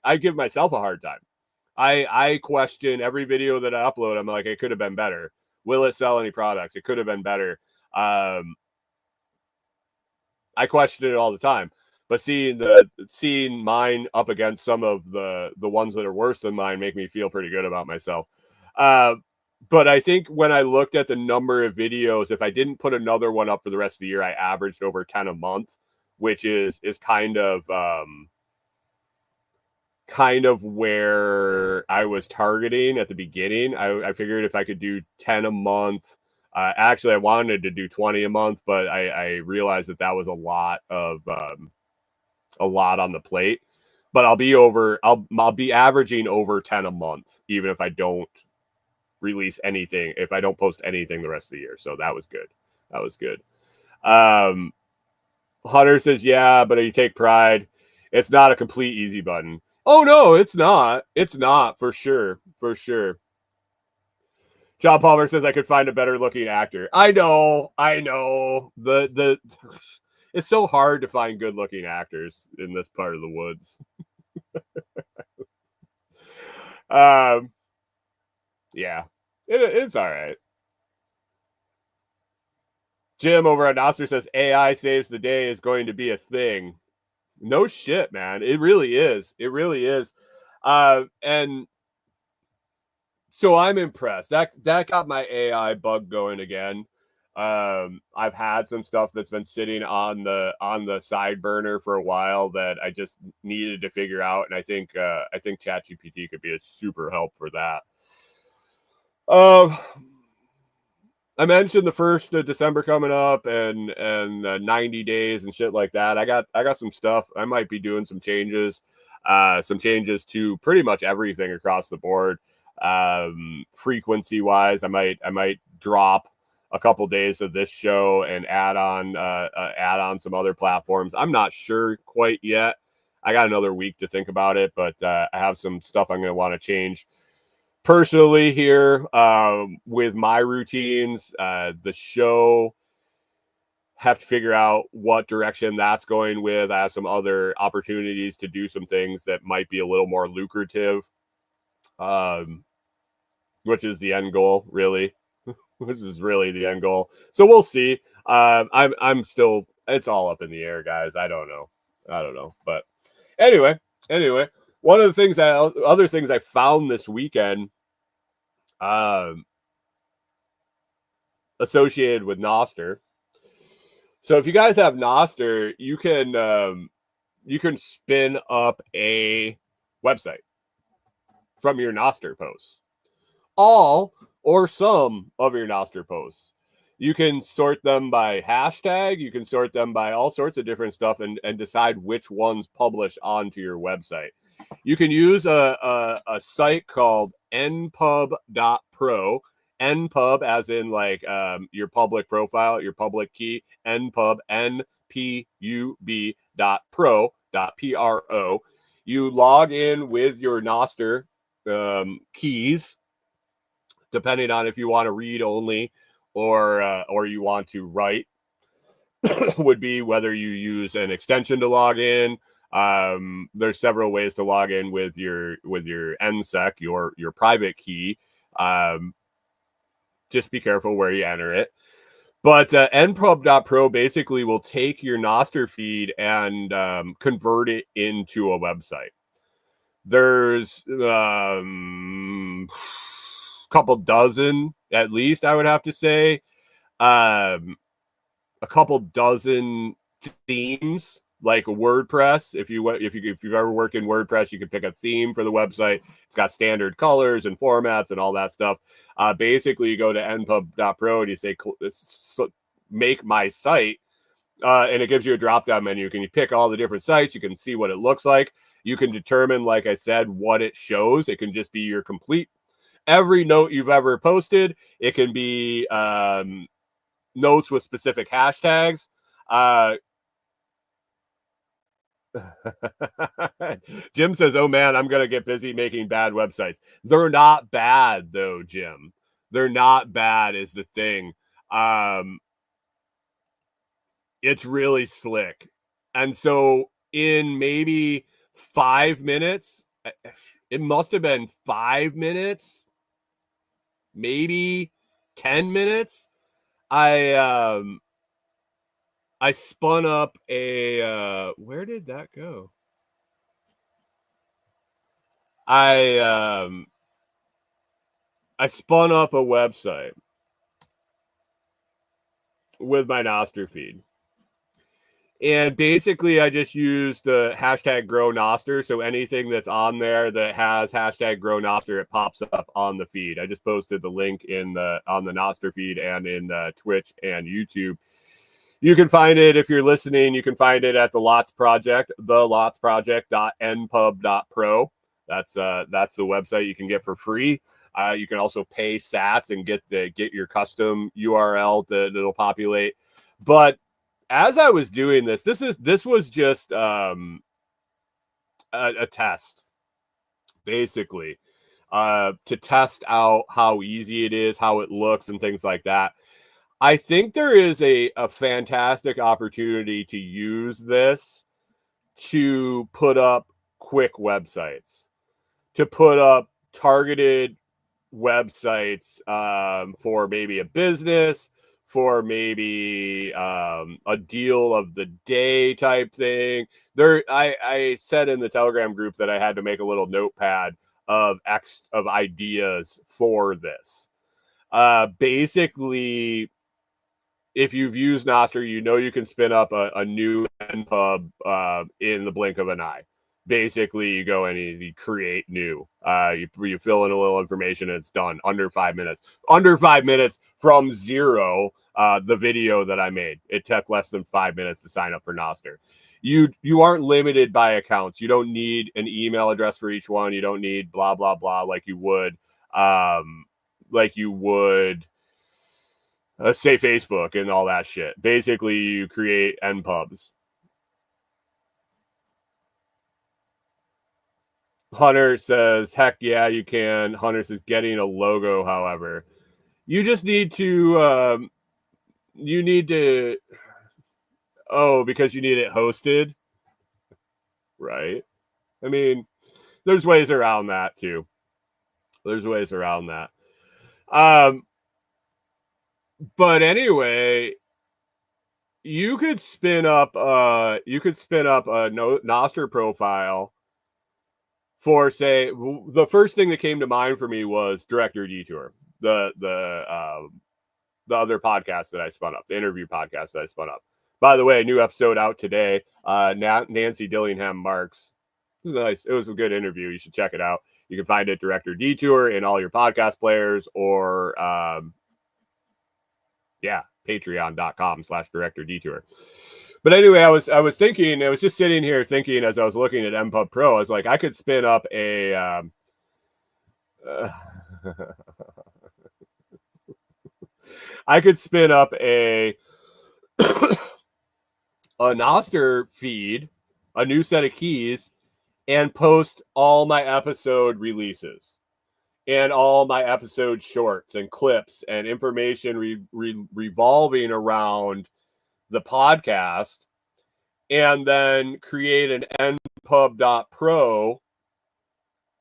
I give myself a hard time. I question every video that I upload. I'm like, it could have been better. Will it sell any products? It could have been better. I question it all the time. But seeing mine up against some of the ones that are worse than mine make me feel pretty good about myself. But I think when I looked at the number of videos, if I didn't put another one up for the rest of the year, I averaged over 10 a month, which is kind of where I was targeting at the beginning. I figured if I could do 10 a month, actually I wanted to do 20 a month, but I realized that was a lot on the plate. But I'll be averaging over 10 a month, even if I don't release anything, if I don't post anything the rest of the year. So that was good. Hunter says, yeah, but you take pride. It's not a complete easy button. Oh no, it's not. It's not, for sure. John Palmer says I could find a better looking actor. I know. it's so hard to find good looking actors in this part of the woods. Yeah, it's all right. Jim over at Noster says AI saves the day is going to be a thing. No shit, man. It really is. It really is. And so I'm impressed. That got my AI bug going again. I've had some stuff that's been sitting on the side burner for a while that I just needed to figure out, and I think ChatGPT could be a super help for that. I mentioned the 1st of December coming up and 90 days and shit like that. I got some stuff. I might be doing some changes to pretty much everything across the board. Frequency wise, I might drop a couple days of this show and add on some other platforms. I'm not sure quite yet. I got another week to think about it, but I have some stuff I'm going to want to change personally here with my routines. The show, have to figure out what direction that's going with. I have some other opportunities to do some things that might be a little more lucrative, which is the end goal, really. This is really the end goal. So we'll see. I'm still, it's all up in the air, guys. I don't know. But anyway, one of the other things I found this weekend, associated with Noster. So if you guys have Noster, you can spin up a website from your Noster posts. All or some of your Noster posts. You can sort them by hashtag. You can sort them by all sorts of different stuff and decide which ones publish onto your website. You can use a site called npub.pro. npub as in like your public profile, your public key. npub, npub.pro.pro. You log in with your Noster keys, depending on if you want to read only or you want to write. Would be whether you use an extension to log in. There's several ways to log in with your NSEC, your private key. Just be careful where you enter it. But npub.pro basically will take your Noster feed and convert it into a website. There's a couple dozen, at least, I would have to say. A couple dozen themes, like WordPress. If you've ever worked in WordPress, you can pick a theme for the website. It's got standard colors and formats and all that stuff. Basically, you go to npub.pro and you say make my site, and it gives you a drop-down menu. You pick all the different sites. You can see what it looks like. You can determine, like I said, what it shows. It can just be your complete every note you've ever posted. It can be notes with specific hashtags. Jim says, oh man, I'm going to get busy making bad websites. They're not bad though, Jim. They're not bad is the thing. It's really slick. And so in maybe 5 minutes, it must have been 5 minutes, maybe 10 minutes. I spun up a where did that go? I spun up a website with my Noster feed. And basically I just used the hashtag grow Noster. So anything that's on there that has hashtag grow Noster, it pops up on the feed. I just posted the link on the Noster feed and in Twitch and YouTube. You can find it if you're listening. You can find it at the Lots Project, thelotsproject.npub.pro. That's the website you can get for free. You can also pay sats and get your custom URL that'll populate. But as I was doing this was just a test, basically, to test out how easy it is, how it looks, and things like that. I think there is a fantastic opportunity to use this to put up quick websites, to put up targeted websites for maybe a business, for maybe a deal of the day type thing. I said in the Telegram group that I had to make a little notepad of ideas for this. Basically, if you've used Nostr, you know you can spin up a new npub in the blink of an eye. Basically, you go and you create new. You fill in a little information and it's done under 5 minutes. Under 5 minutes from zero, the video that I made. It took less than 5 minutes to sign up for Nostr. You aren't limited by accounts. You don't need an email address for each one. You don't need blah, blah, blah like you would say Facebook and all that shit. Basically, you create npubs. Hunter says, heck yeah, you can. Hunter says, getting a logo, however. You just need to, because you need it hosted. Right. I mean, there's ways around that too. But anyway, you could spin up a Nostr profile for, say, the first thing that came to mind for me was Director Detour, the other podcast that I spun up, the interview podcast that I spun up. By the way, new episode out today. Nancy Dillingham Marks. It was nice. It was a good interview. You should check it out. You can find it Director Detour in all your podcast players, or patreon.com/Director Detour. But anyway, I was just sitting here thinking as I was looking at npub Pro, I was like, I could spin up a a Nostr feed, a new set of keys, and post all my episode releases and all my episode shorts and clips and information revolving around the podcast, and then create an npub.pro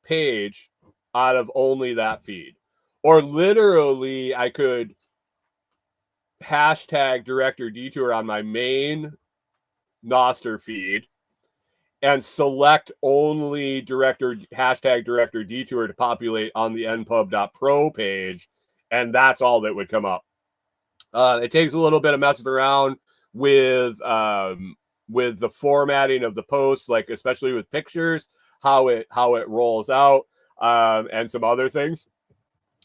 page out of only that feed. Or literally, I could hashtag Director Detour on my main Nostr feed and select only hashtag Director Detour to populate on the npub.pro page, and that's all that would come up. It takes a little bit of messing around with the formatting of the posts, like especially with pictures, how it rolls out, and some other things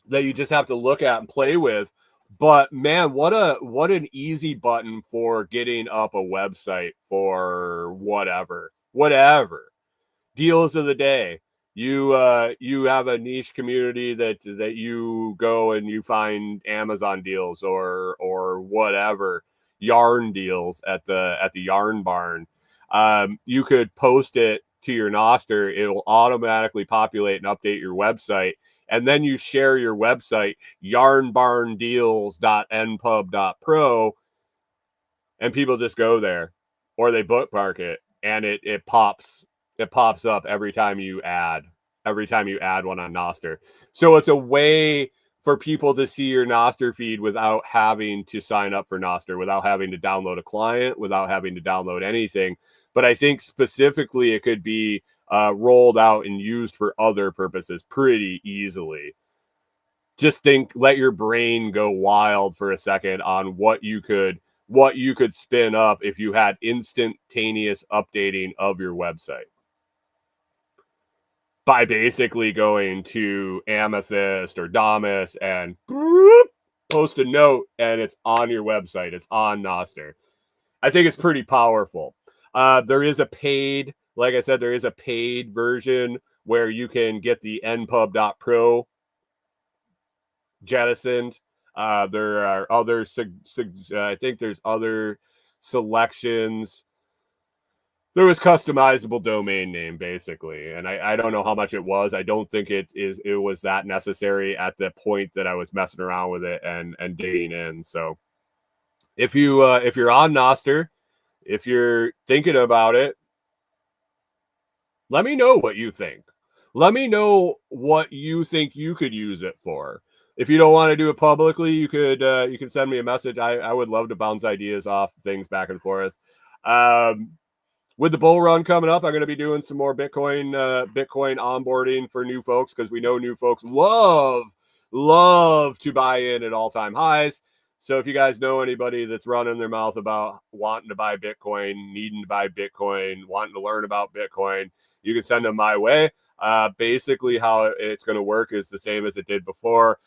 that you just have to look at and play with. But man, what an easy button for getting up a website for whatever deals of the day. You have a niche community that you go and you find Amazon deals or whatever yarn deals at the yarn barn. You could post it to your Nostr. It will automatically populate and update your website. And then you share your website, yarnbarndeals.npub.pro, and people just go there, or they bookmark it, and it pops up every time you add one on Nostr. So it's a way for people to see your Nostr feed without having to sign up for Nostr, without having to download a client, without having to download anything. But I think specifically it could be rolled out and used for other purposes pretty easily. Just let your brain go wild for a second on what you could spin up if you had instantaneous updating of your website by basically going to Amethyst or Damus and post a note, and it's on your website. It's on Nostr. I think it's pretty powerful. There is a paid version where you can get the npub.pro jettisoned. There are other, I think there's other selections. There was customizable domain name, basically, and I don't know how much it was. I don't think it was that necessary at the point that I was messing around with it and digging in. So if you're on Nostr, if you're thinking about it, let me know what you think. Let me know what you think you could use it for. If you don't want to do it publicly, you can send me a message. I would love to bounce ideas off things back and forth. With the bull run coming up, I'm going to be doing some more Bitcoin onboarding for new folks, because we know new folks love to buy in at all-time highs. So if you guys know anybody that's running their mouth about wanting to buy Bitcoin, needing to buy Bitcoin, wanting to learn about Bitcoin, you can send them my way. Basically, how it's going to work is the same as it did before.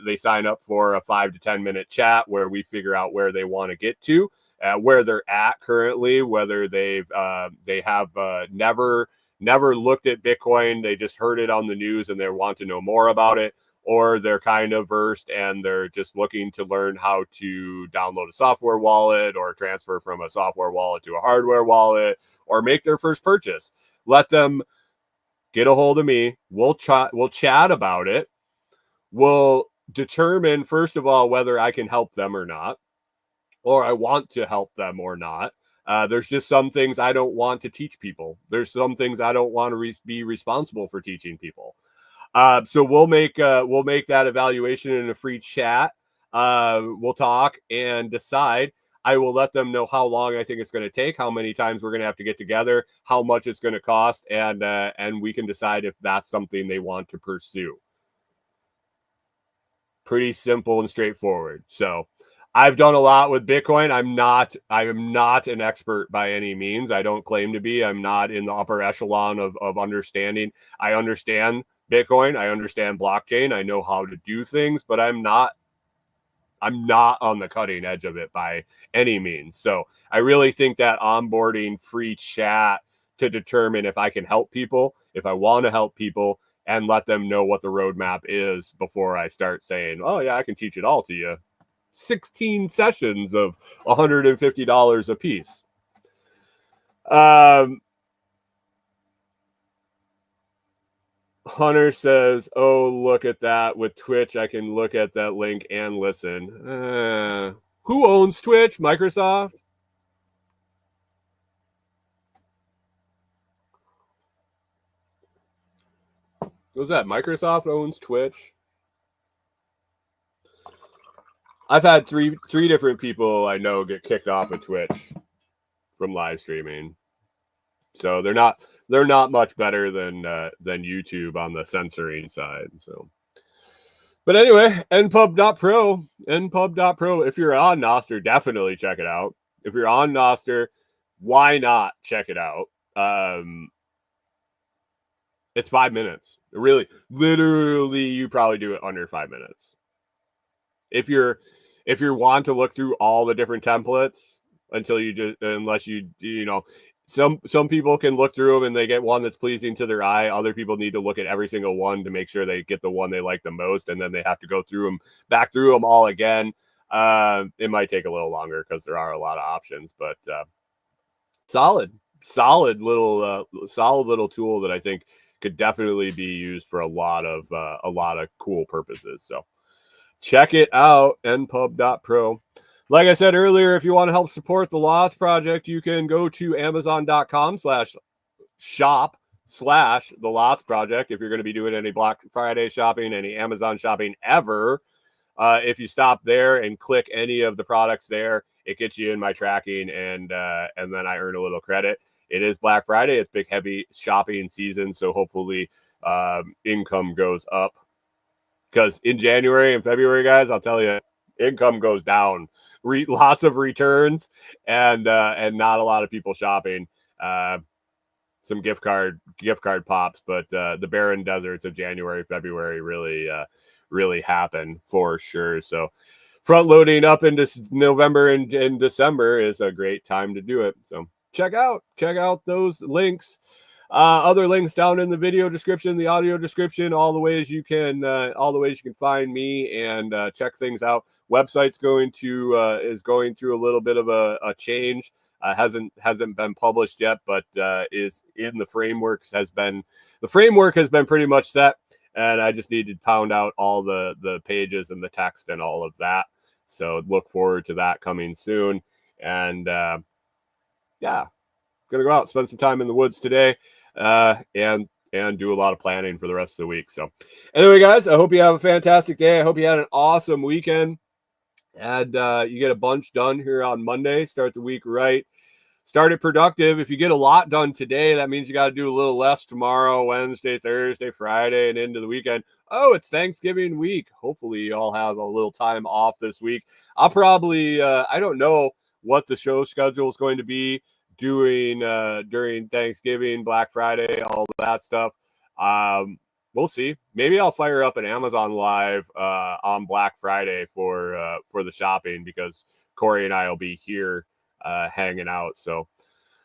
They sign up for a 5 to 10 minute chat where we figure out where they want to get to, where they're at currently, whether they have never looked at Bitcoin, they just heard it on the news and they want to know more about it, or they're kind of versed and they're just looking to learn how to download a software wallet or transfer from a software wallet to a hardware wallet or make their first purchase. Let them get a hold of me. We'll chat about it. We'll determine, first of all, whether I can help them or not, or I want to help them or not. There's just some things I don't want to teach people. There's some things I don't want to be responsible for teaching people. So we'll make that evaluation in a free chat. We'll talk and decide. I will let them know how long I think it's going to take, how many times we're going to have to get together, how much it's going to cost, and we can decide if that's something they want to pursue. Pretty simple and straightforward. So I've done a lot with Bitcoin. I am not an expert by any means. I don't claim to be. I'm not in the upper echelon of understanding. I understand Bitcoin. I understand blockchain. I know how to do things, but I'm not on the cutting edge of it by any means. So I really think that onboarding free chat to determine if I can help people, if I want to help people, and let them know what the roadmap is before I start saying, oh yeah, I can teach it all to you. 16 sessions of $150 a piece. Hunter says, oh, look at that. With Twitch, I can look at that link and listen. Who owns Twitch? Microsoft? Was that Microsoft owns Twitch? I've had three different people I know get kicked off of Twitch from live streaming. So they're not much better than YouTube on the censoring side. So, but anyway, npub.pro. If you're on Nostr, definitely check it out. If you're on Nostr, why not check it out? It's 5 minutes. Really, literally, you probably do it under 5 minutes. If you want to look through all the different templates unless you know, some people can look through them and they get one that's pleasing to their eye. Other people need to look at every single one to make sure they get the one they like the most, and then they have to go back through them all again. It might take a little longer because there are a lot of options, but solid little tool that I think could definitely be used for a lot of cool purposes. So check it out, npub.pro. Like I said earlier, if you want to help support the Lots Project, you can go to amazon.com/shop/the Lots Project if you're going to be doing any Black Friday shopping, any Amazon shopping ever. If you stop there and click any of the products there, it gets you in my tracking, and then I earn a little credit. It is Black Friday. It's big, heavy shopping season, so hopefully income goes up. Because in January and February, guys, I'll tell you, income goes down. Lots of returns and not a lot of people shopping. Some gift card pops, but the barren deserts of January, February really happen for sure. So front loading up into November and December is a great time to do it. So check out those links. Other links down in the video description, the audio description, all the ways you can find me and check things out. Website's is going through a little bit of a change. Hasn't been published yet, but is in the framework. The framework has been pretty much set, and I just need to pound out all the pages and the text and all of that. So look forward to that coming soon. And yeah, gonna go out, spend some time in the woods today, and do a lot of planning for the rest of the week. So anyway, guys, I hope you have a fantastic day. I hope you had an awesome weekend, and you get a bunch done here on Monday. Start the week right. Start it productive. If you get a lot done today, that means you got to do a little less tomorrow, Wednesday, Thursday, Friday, and into the weekend. Oh, it's Thanksgiving week. Hopefully you all have a little time off this week. I'll probably, I don't know what the show schedule is going to be doing during Thanksgiving, Black Friday, all that stuff. We'll see. Maybe I'll fire up an Amazon Live on Black Friday for the shopping, because Corey and I will be here hanging out. So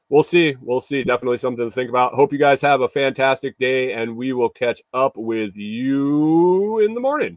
we'll see. We'll see. Definitely something to think about. Hope you guys have a fantastic day, and we will catch up with you in the morning.